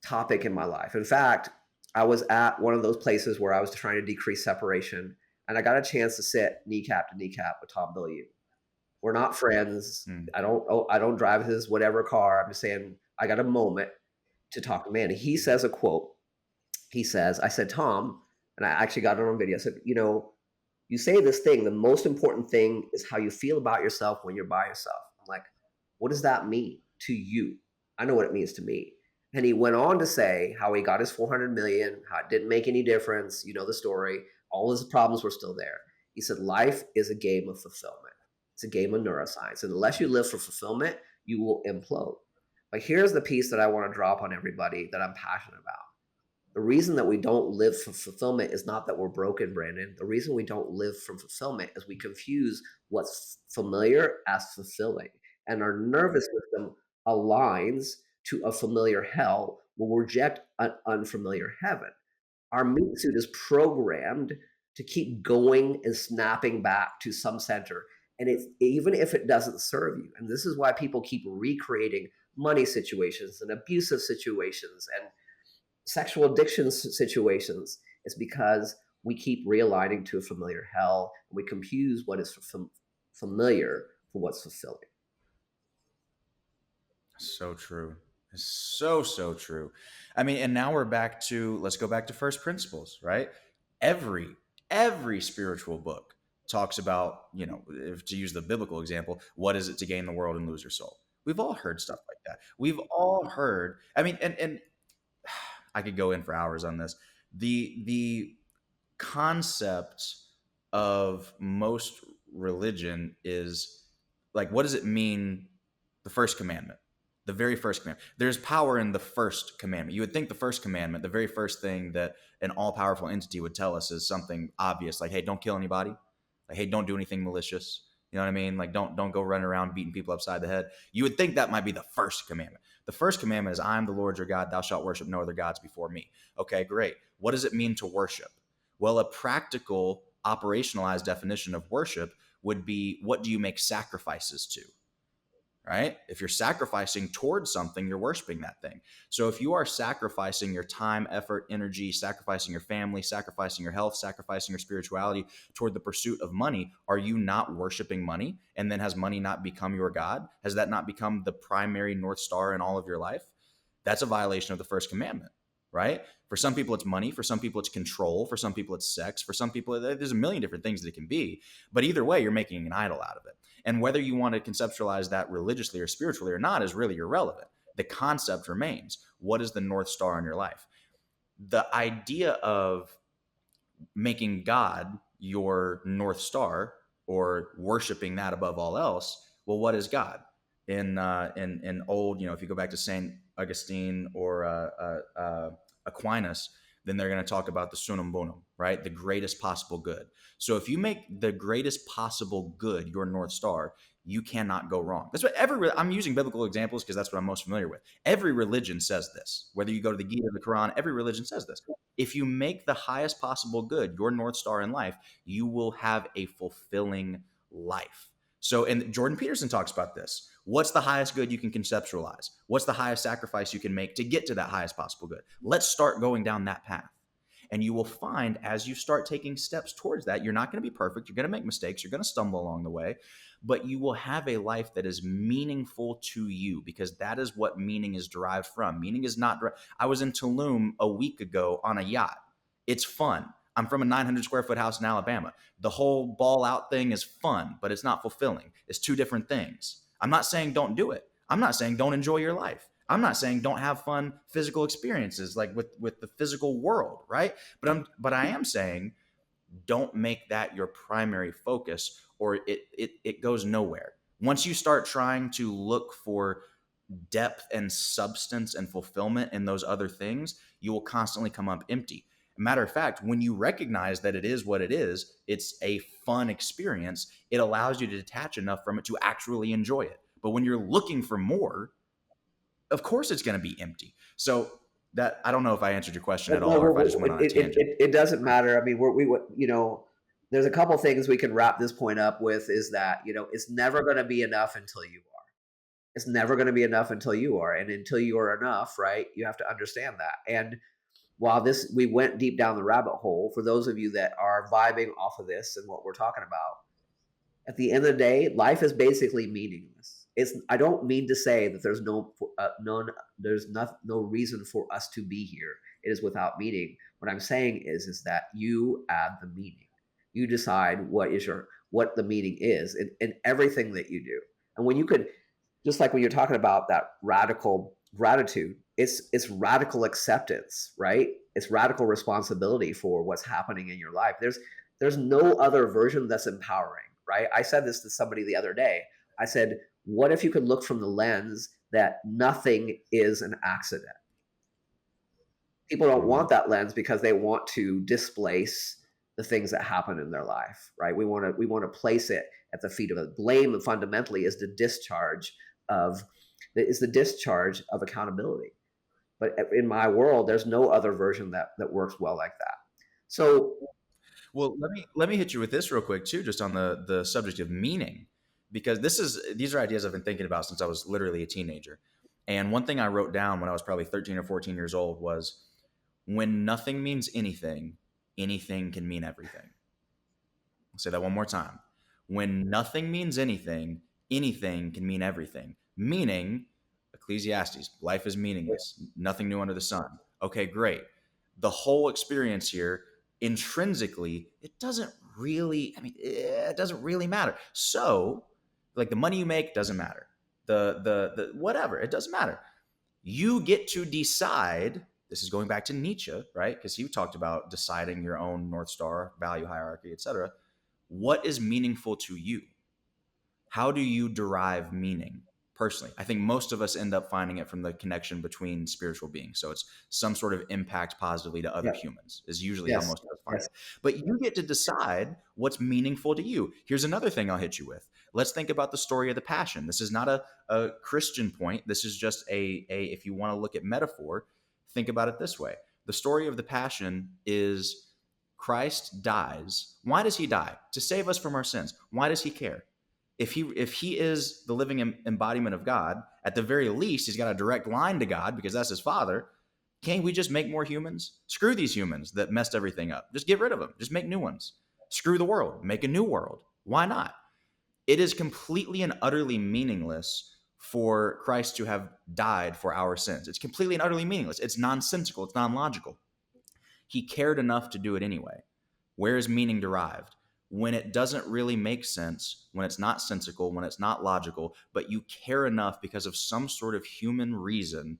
topic in my life. In fact, I was at one of those places where I was trying to decrease separation, and I got a chance to sit kneecap to kneecap with Tom Bilyeu. We're not friends. Mm. I don't drive his whatever car. I'm just saying I got a moment to talk to man. He says a quote. He says, I said, Tom, and I actually got it on video. I said, you say this thing, the most important thing is how you feel about yourself when you're by yourself. I'm like, what does that mean to you? I know what it means to me. And he went on to say how he got his 400 million, how it didn't make any difference. You know the story. All his problems were still there. He said, life is a game of fulfillment. It's a game of neuroscience. And unless you live for fulfillment, you will implode. But here's the piece that I want to drop on everybody that I'm passionate about. The reason that we don't live for fulfillment is not that we're broken, Brandon. The reason we don't live from fulfillment is we confuse what's familiar as fulfilling. And our nervous system aligns to a familiar hell will reject an unfamiliar heaven. Our meat suit is programmed to keep going and snapping back to some center. And it's even if it doesn't serve you. And this is why people keep recreating money situations and abusive situations and sexual addiction situations. It's because we keep realigning to a familiar hell, and we confuse what is familiar for what's fulfilling. So true. It's so, so true. I mean, and now we're back to, let's go back to first principles, right? Every spiritual book talks about, if to use the biblical example, what is it to gain the world and lose your soul? We've all heard stuff like that. We've all heard, I mean, and I could go in for hours on this. The concept of most religion is like, what does it mean? The first commandment, the very first commandment. There's power in the first commandment. You would think the first commandment, the very first thing that an all-powerful entity would tell us is something obvious, like, hey, don't kill anybody. Like, hey, don't do anything malicious. You know what I mean? Like, don't go running around beating people upside the head. You would think that might be the first commandment. The first commandment is, I am the Lord your God. Thou shalt worship no other gods before me. Okay, great. What does it mean to worship? Well, a practical, operationalized definition of worship would be, what do you make sacrifices to? Right? If you're sacrificing towards something, you're worshiping that thing. So if you are sacrificing your time, effort, energy, sacrificing your family, sacrificing your health, sacrificing your spirituality toward the pursuit of money, are you not worshiping money? And then has money not become your God? Has that not become the primary North Star in all of your life? That's a violation of the first commandment, right? For some people, it's money. For some people, it's control. For some people, it's sex. For some people, there's a million different things that it can be. But either way, you're making an idol out of it. And whether you want to conceptualize that religiously or spiritually or not is really irrelevant. The concept remains. What is the North Star in your life? The idea of making God your North Star or worshiping that above all else, well, what is God? In old, if you go back to Saint Augustine or Aquinas, then they're going to talk about the summum bonum, right? The greatest possible good. So if you make the greatest possible good your North Star, you cannot go wrong. That's what I'm using biblical examples because that's what I'm most familiar with. Every religion says this. Whether you go to the Gita or the Quran, every religion says this. If you make the highest possible good your North Star in life, you will have a fulfilling life. So, and Jordan Peterson talks about this. What's the highest good you can conceptualize? What's the highest sacrifice you can make to get to that highest possible good? Let's start going down that path. And you will find as you start taking steps towards that, you're not going to be perfect. You're going to make mistakes. You're going to stumble along the way, but you will have a life that is meaningful to you because that is what meaning is derived from. Meaning is not. I was in Tulum a week ago on a yacht. It's fun. I'm from a 900 square foot house in Alabama. The whole ball out thing is fun, but it's not fulfilling. It's two different things. I'm not saying don't do it. I'm not saying don't enjoy your life. I'm not saying don't have fun physical experiences like with the physical world, right? But I am saying don't make that your primary focus or it goes nowhere. Once you start trying to look for depth and substance and fulfillment in those other things, you will constantly come up empty. Matter of fact, when you recognize that it is what it is, it's a fun experience, it allows you to detach enough from it to actually enjoy it. But when you're looking for more, of course it's going to be empty. So that, I don't know if I answered your question at all or if I just went on a tangent. It doesn't matter. I mean, there's a couple things we can wrap this point up with is that, it's never going to be enough until you are. It's never going to be enough until you are. And until you are enough, right? You have to understand that. And while we went deep down the rabbit hole, for those of you that are vibing off of this and what we're talking about, at the end of the day, life is basically meaningless. I don't mean to say that there's no reason for us to be here. It is without meaning. What I'm saying is that you add the meaning. You decide what the meaning is in everything that you do. And when you could, just like when you're talking about that radical gratitude, it's radical acceptance, right? It's radical responsibility for what's happening in your life. There's no other version that's empowering, right? I said this to somebody the other day. I said, what if you could look from the lens that nothing is an accident? People don't want that lens because they want to displace the things that happen in their life, right? We want to place it at the feet of it. Blame fundamentally is the discharge of accountability. But in my world, there's no other version that works well like that. So, well, let me hit you with this real quick too, just on the subject of meaning, because these are ideas I've been thinking about since I was literally a teenager. And one thing I wrote down when I was probably 13 or 14 years old was, when nothing means anything, anything can mean everything. I'll say that one more time. When nothing means anything, anything can mean everything. Meaning, Ecclesiastes, life is meaningless, nothing new under the sun. Okay, great. The whole experience here, intrinsically, it doesn't really matter. So, like, the money you make doesn't matter. The whatever, it doesn't matter. You get to decide. This is going back to Nietzsche, right? Because he talked about deciding your own North Star, value hierarchy, etc. What is meaningful to you? How do you derive meaning? Personally, I think most of us end up finding it from the connection between spiritual beings. So it's some sort of impact positively to other humans is usually how most of us find it. But you get to decide what's meaningful to you. Here's another thing I'll hit you with. Let's think about the story of the Passion. This is not a Christian point. This is just if you want to look at metaphor, think about it this way. The story of the Passion is Christ dies. Why does he die? To save us from our sins. Why does he care? If he is the living embodiment of God, at the very least, he's got a direct line to God because that's his Father. Can't we just make more humans? Screw these humans that messed everything up. Just get rid of them. Just make new ones. Screw the world. Make a new world. Why not? It is completely and utterly meaningless for Christ to have died for our sins. It's completely and utterly meaningless. It's nonsensical. It's non-logical. He cared enough to do it anyway. Where is meaning derived? When it doesn't really make sense, when it's not sensical, when it's not logical, but you care enough because of some sort of human reason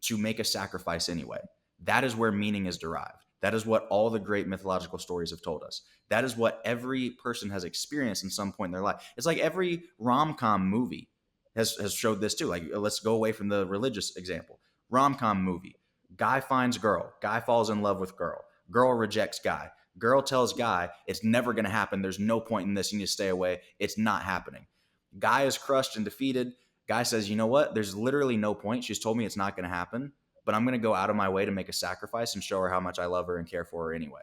to make a sacrifice anyway. That is where meaning is derived. That is what all the great mythological stories have told us. That is what every person has experienced in some point in their life. It's like every rom-com movie has showed this too. Like, let's go away from the religious example. Rom-com movie. Guy finds girl. Guy falls in love with girl. Girl rejects guy. Girl tells guy, it's never going to happen. There's no point in this. You need to stay away. It's not happening. Guy is crushed and defeated. Guy says, you know what? There's literally no point. She's told me it's not going to happen, but I'm going to go out of my way to make a sacrifice and show her how much I love her and care for her anyway.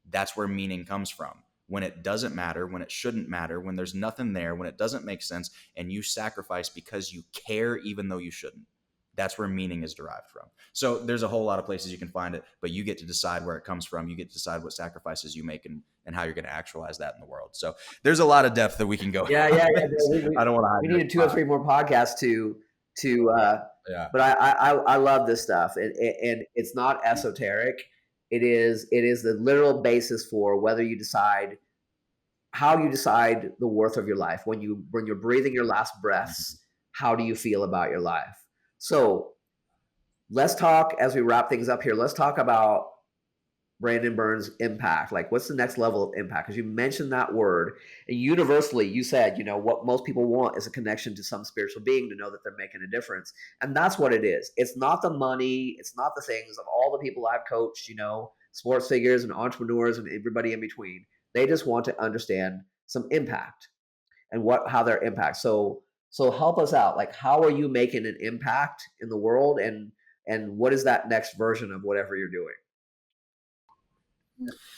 That's where meaning comes from. When it doesn't matter, when it shouldn't matter, when there's nothing there, when it doesn't make sense, and you sacrifice because you care even though you shouldn't. That's where meaning is derived from. So there's a whole lot of places you can find it, but you get to decide where it comes from. You get to decide what sacrifices you make and how you're going to actualize that in the world. So there's a lot of depth that we can go. Yeah. I don't want to. We needed 2 or 3 more podcasts but I love this stuff, and it's not esoteric. It is the literal basis for whether you decide how you decide the worth of your life when you're breathing your last breaths. How do you feel about your life? So let's talk, as we wrap things up here, let's talk about Brandon Burns' impact. Like, what's the next level of impact? Because you mentioned that word, and universally you said, what most people want is a connection to some spiritual being to know that they're making a difference. And that's what it is. It's not the money. It's not the things of all the people I've coached, sports figures and entrepreneurs and everybody in between. They just want to understand some impact and how their impact. So help us out. Like, how are you making an impact in the world, and what is that next version of whatever you're doing?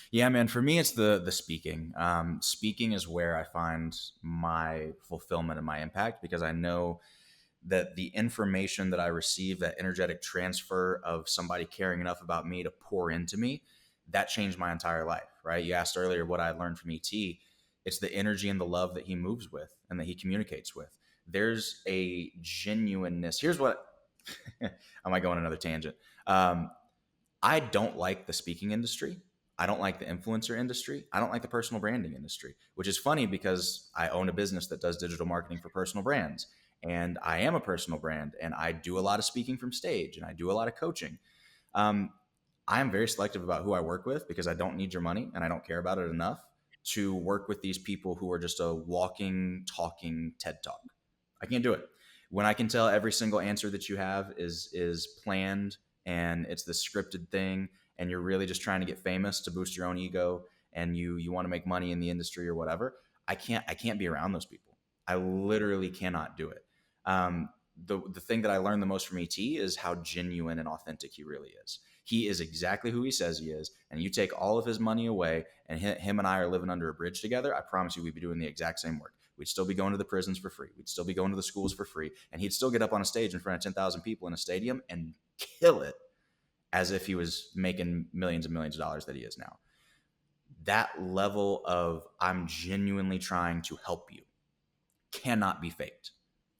Yeah, man, for me, it's the speaking. Speaking is where I find my fulfillment and my impact, because I know that the information that I receive, that energetic transfer of somebody caring enough about me to pour into me, that changed my entire life, right? You asked earlier what I learned from ET. It's the energy and the love that he moves with and that he communicates with. There's a genuineness. Here's what I might go on another tangent. I don't like the speaking industry. I don't like the influencer industry. I don't like the personal branding industry, which is funny because I own a business that does digital marketing for personal brands. And I am a personal brand, and I do a lot of speaking from stage, and I do a lot of coaching. Um, I am very selective about who I work with because I don't need your money and I don't care about it enough to work with these people who are just a walking, talking TED Talk. I can't do it. When I can tell every single answer that you have is planned and it's the scripted thing, and you're really just trying to get famous to boost your own ego, and you want to make money in the industry or whatever, I can't be around those people. I literally cannot do it. The thing that I learned the most from ET is how genuine and authentic he really is. He is exactly who he says he is, and you take all of his money away, and him and I are living under a bridge together. I promise you, we'd be doing the exact same work. We'd still be going to the prisons for free. We'd still be going to the schools for free, and he'd still get up on a stage in front of 10,000 people in a stadium and kill it as if he was making millions and millions of dollars that he is now. That level of I'm genuinely trying to help you cannot be faked.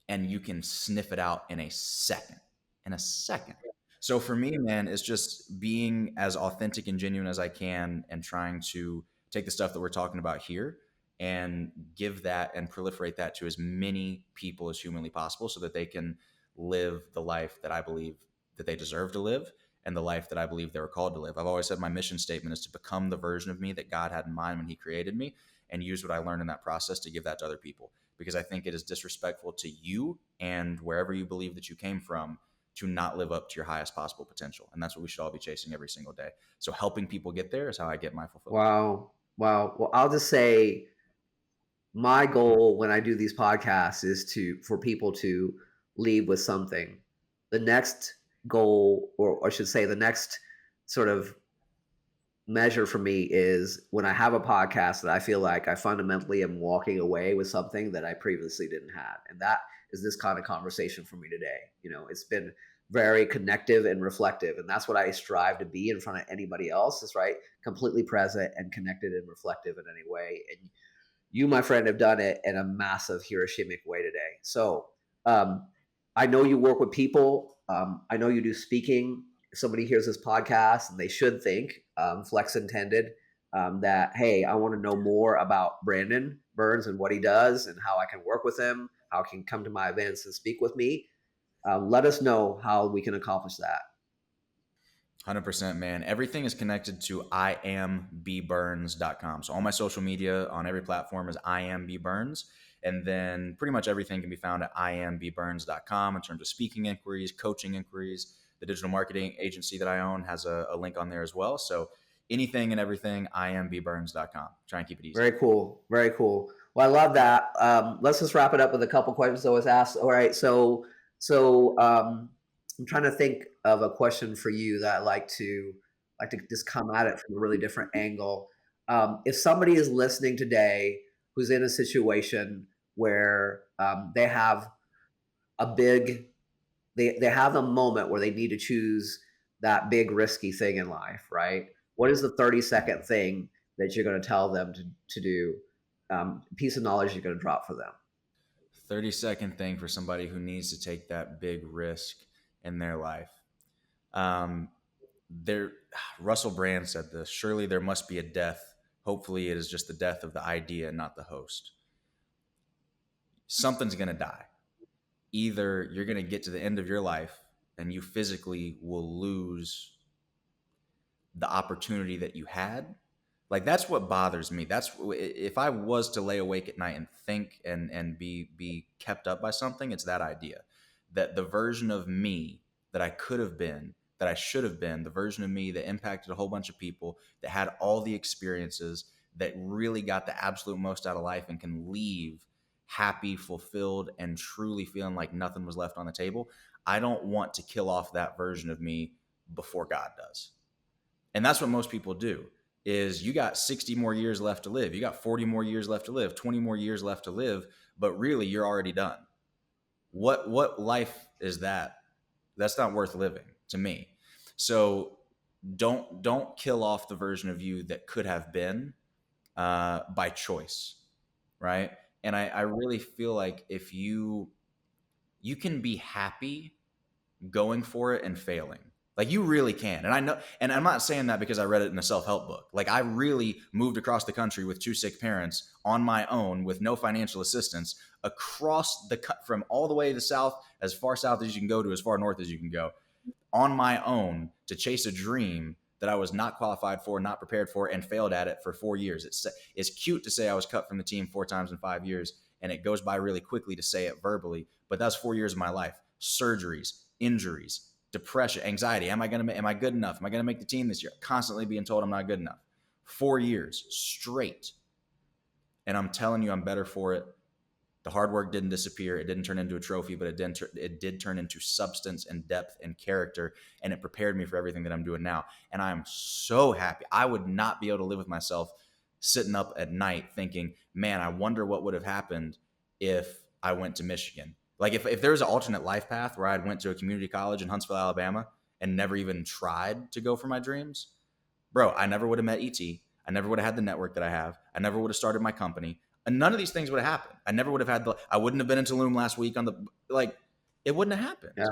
And you can sniff it out in a second. In a second. So for me, man, it's just being as authentic and genuine as I can and trying to take the stuff that we're talking about here and give that and proliferate that to as many people as humanly possible so that they can live the life that I believe that they deserve to live and the life that I believe they were called to live. I've always said my mission statement is to become the version of me that God had in mind when he created me and use what I learned in that process to give that to other people. Because I think it is disrespectful to you and wherever you believe that you came from to not live up to your highest possible potential. And that's what we should all be chasing every single day. So helping people get there is how I get my fulfillment. Wow. Wow. Well, I'll just say my goal when I do these podcasts is for people to leave with something. The next goal, or I should say the next sort of measure for me is when I have a podcast that I feel like I fundamentally am walking away with something that I previously didn't have. And that is this kind of conversation for me today. It's been very connective and reflective. And that's what I strive to be in front of anybody else is right. Completely present and connected and reflective in any way. And you, my friend, have done it in a massive Hiroshimic way today. So I know you work with people. I know you do speaking. If somebody hears this podcast and they should think, flex intended, that, hey, I want to know more about Brandon Burns and what he does and how I can work with him, how he can come to my events and speak with me. Let us know how we can accomplish that. 100%, man. Everything is connected to iambburns.com. So all my social media on every platform is iambburns. And then pretty much everything can be found at iambburns.com in terms of speaking inquiries, coaching inquiries. The digital marketing agency that I own has a link on there as well. So anything and everything, iambburns.com. Try and keep it easy. Very cool. Very cool. Well, I love that. Let's just wrap it up with a couple questions I was asked. All right. So I'm trying to think of a question for you that I like to just come at it from a really different angle. If somebody is listening today who's in a situation where they have they have a moment where they need to choose that big risky thing in life, right? What is the 30-second thing that you're going to tell them to do? Piece of knowledge you're going to drop for them. 30-second thing for somebody who needs to take that big risk in their life. Russell Brand said this: surely there must be a death. Hopefully it is just the death of the idea, not the host. Something's going to die. Either you're going to get to the end of your life and you physically will lose the opportunity that you had. Like, that's what bothers me. That's if I was to lay awake at night and think and be kept up by something, it's that idea that the version of me that I could have been, that I should have been, the version of me that impacted a whole bunch of people, that had all the experiences, that really got the absolute most out of life and can leave happy, fulfilled, and truly feeling like nothing was left on the table. I don't want to kill off that version of me before God does. And that's what most people do. Is you got 60 more years left to live. You got 40 more years left to live, 20 more years left to live, but really you're already done. What life is that? That's not worth living to me. So don't kill off the version of you that could have been by choice, right? And I really feel like if you can be happy going for it and failing. Like you really can. And I know, and I'm not saying that because I read it in a self-help book. Like I really moved across the country with two sick parents on my own with no financial assistance across the from all the way to the south, as far south as you can go to as far north as you can go, on my own to chase a dream that I was not qualified for, not prepared for, and failed at it for 4 years. It's cute to say I was cut from the team 4 times in 5 years, and it goes by really quickly to say it verbally. But that's 4 years of my life: surgeries, injuries, depression, anxiety. Am I good enough? Am I gonna make the team this year? Constantly being told I'm not good enough. 4 years straight, and I'm telling you, I'm better for it. The hard work didn't disappear. It didn't turn into a trophy, but it did turn into substance and depth and character, and it prepared me for everything that I'm doing now. And I'm so happy. I would not be able to live with myself sitting up at night thinking, man, I wonder what would have happened if I went to Michigan. Like if there was an alternate life path where I went to a community college in Huntsville, Alabama, and never even tried to go for my dreams, bro, I never would have met ET. I never would have had the network that I have. I never would have started my company. And none of these things would have happened. I never would have I wouldn't have been in Tulum last week on like, it wouldn't have happened. Yeah.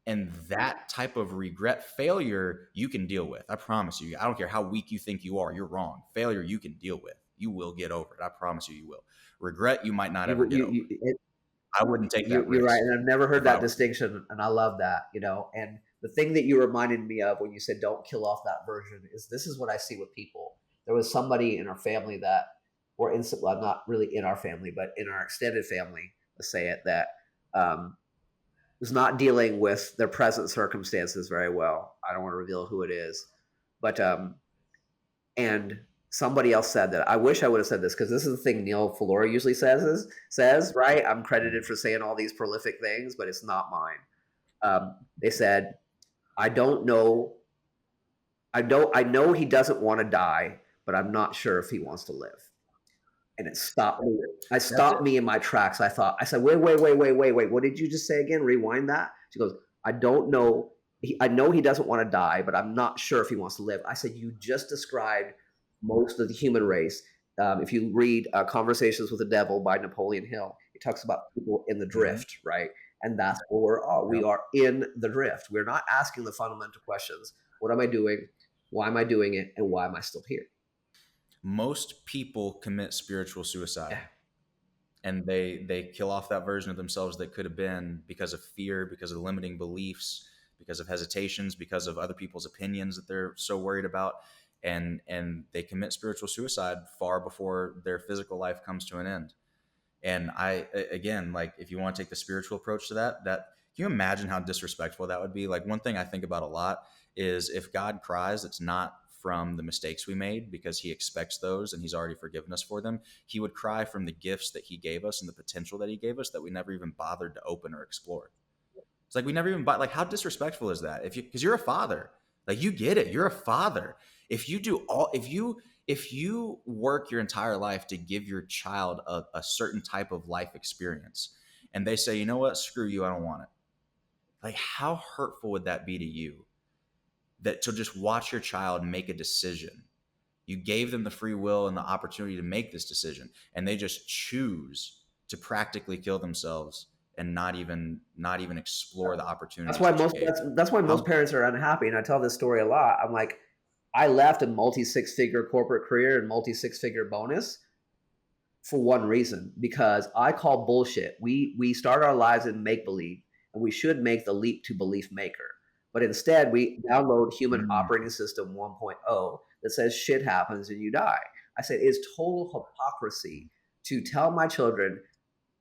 And that type of regret, failure, you can deal with. I promise you. I don't care how weak you think you are. You're wrong. Failure, you can deal with. You will get over it. I promise you, you will. Regret, you might not ever get over. I wouldn't take that risk. You're right. And I've never heard that distinction. And I love that, and the thing that you reminded me of when you said, don't kill off that version, is this is what I see with people. There was somebody in our family that, well, not really in our family, but in our extended family, let's say it, that was not dealing with their present circumstances very well. I don't want to reveal who it is, but and somebody else said that. I wish I would have said this, because this is the thing Neil Falora usually says, right? I'm credited for saying all these prolific things, but it's not mine. They said, I don't know. I know he doesn't want to die, but I'm not sure if he wants to live. And it stopped me. I stopped me in my tracks. I said, wait. What did you just say again? Rewind that. She goes, I don't know. I know he doesn't want to die, but I'm not sure if he wants to live. I said, you just described most of the human race. If you read Conversations with the Devil by Napoleon Hill, it talks about people in the drift, right? And that's where we are in the drift. We're not asking the fundamental questions. What am I doing? Why am I doing it? And why am I still here? Most people commit spiritual suicide, and they kill off that version of themselves that could have been, because of fear, because of limiting beliefs, because of hesitations, because of other people's opinions that they're so worried about, and they commit spiritual suicide far before their physical life comes to an end. And again, like, if you want to take the spiritual approach to that, can you imagine how disrespectful that would be? Like, one thing I think about a lot is, if God cries, it's not from the mistakes we made, because he expects those and he's already forgiven us for them. He would cry from the gifts that he gave us and the potential that he gave us that we never even bothered to open or explore. It's like we never even like, how disrespectful is that? Because you're a father, like, you get it. You're a father. If you work your entire life to give your child a certain type of life experience, and they say, you know what, screw you, I don't want it. Like, how hurtful would that be to you? That to just watch your child make a decision. You gave them the free will and the opportunity to make this decision, and they just choose to practically kill themselves and not even explore the opportunity. That's why most parents are unhappy. And I tell this story a lot. I'm like, I left a multi-6-figure corporate career and multi-6-figure bonus for one reason, because I call bullshit. We start our lives in make-believe, and we should make the leap to belief maker. But instead, we download Human Operating System 1.0 that says shit happens and you die. I said, it's total hypocrisy to tell my children,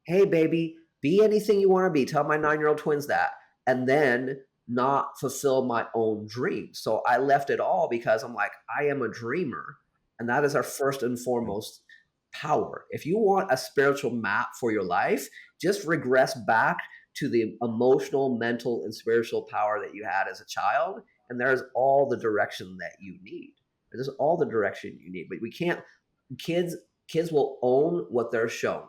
hey, baby, be anything you want to be. Tell my 9-year-old twins that, and then not fulfill my own dreams. So I left it all, because I'm like, I am a dreamer, and that is our first and foremost power. If you want a spiritual map for your life, just regress back to the emotional, mental, and spiritual power that you had as a child, and there's all the direction that you need. There's all the direction you need. But we can't. Kids will own what they're shown,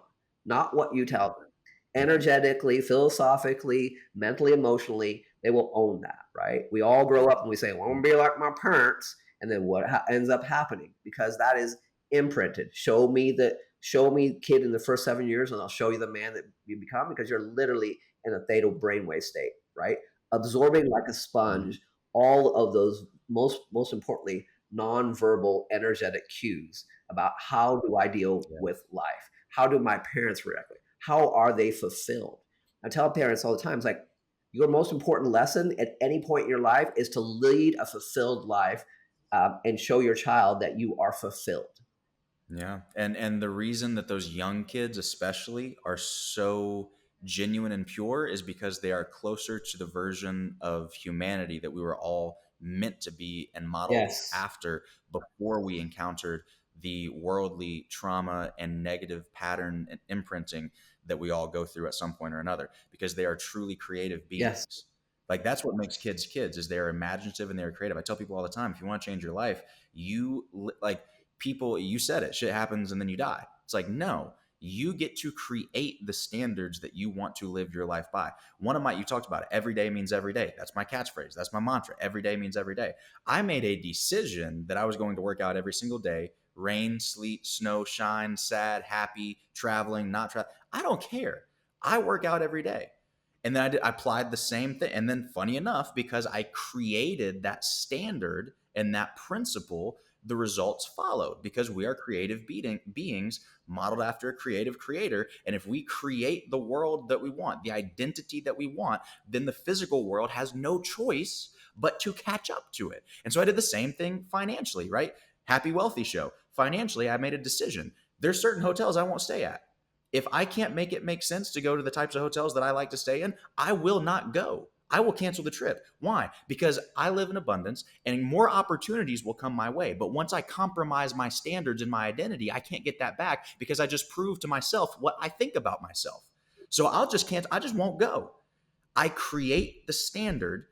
not what you tell them. energetically, philosophically, mentally, emotionally, they will own that, right? We all grow up and we say, well, I'm gonna be like my parents. And then what ends up happening? Because that is imprinted. Show me kid in the first 7 years and I'll show you the man that you become, because you're literally in a theta brainwave state, right? Absorbing like a Mhm. sponge all of those, most importantly, nonverbal energetic cues about how do I deal Yeah. with life? How do my parents react? How are they fulfilled? I tell parents all the time, it's like your most important lesson at any point in your life is to lead a fulfilled life, and show your child that you are fulfilled. Yeah. And the reason that those young kids especially are so genuine and pure is because they are closer to the version of humanity that we were all meant to be and modeled Yes. after before we encountered the worldly trauma and negative pattern and imprinting that we all go through at some point or another, because they are truly creative Yes. beings. Like that's what makes kids kids, is they're imaginative and they're creative. I tell people all the time, if you want to change your life, like people, you said it, shit happens and then you die. It's like, no, you get to create the standards that you want to live your life by. One of my, you talked about it, every day means every day. That's my catchphrase. That's my mantra. Every day means every day. I made a decision that I was going to work out every single day. Rain, sleet, snow, shine, sad, happy, traveling, not traveling. I don't care. I work out every day. And then I applied the same thing. And then, funny enough, because I created that standard and that principle, the results followed, because we are creative beings modeled after a creative creator. And if we create the world that we want, the identity that we want, then the physical world has no choice but to catch up to it. And so I did the same thing financially, right? Happy Wealthy Show. Financially, I made a decision. There's certain hotels I won't stay at. If I can't make it make sense to go to the types of hotels that I like to stay in, I will not go. I will cancel the trip. Why? Because I live in abundance and more opportunities will come my way. But once I compromise my standards and my identity, I can't get that back, because I just proved to myself what I think about myself. So I just won't go. I create the standard,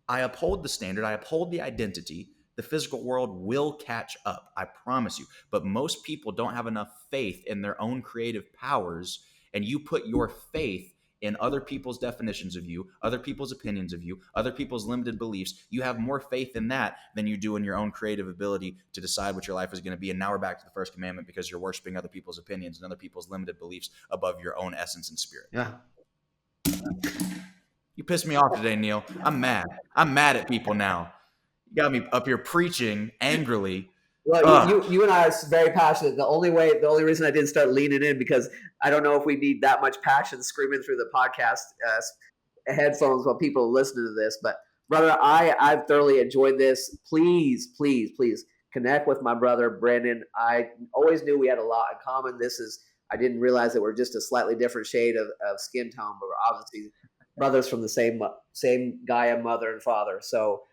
I uphold the standard, I uphold the identity. The physical world will catch up, I promise you. But most people don't have enough faith in their own creative powers, and you put your faith in other people's definitions of you, other people's opinions of you, other people's limited beliefs. You have more faith in that than you do in your own creative ability to decide what your life is going to be. And now we're back to the first commandment, because you're worshiping other people's opinions and other people's limited beliefs above your own essence and spirit. Yeah. You pissed me off today, Neil. I'm mad. I'm mad at people now. You got me up here preaching angrily. Well, Ugh. you and I are very passionate. The only reason I didn't start leaning in, because I don't know if we need that much passion screaming through the podcast headphones while people are listening to this. But brother, I've thoroughly enjoyed this. Please, please, please connect with my brother Brandon. I always knew we had a lot in common. I didn't realize that we're just a slightly different shade of skin tone, but we're obviously brothers from the same Gaia mother and father. So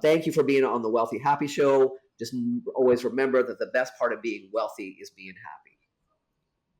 thank you for being on the Wealthy Happy Show. Just always remember that the best part of being wealthy is being happy.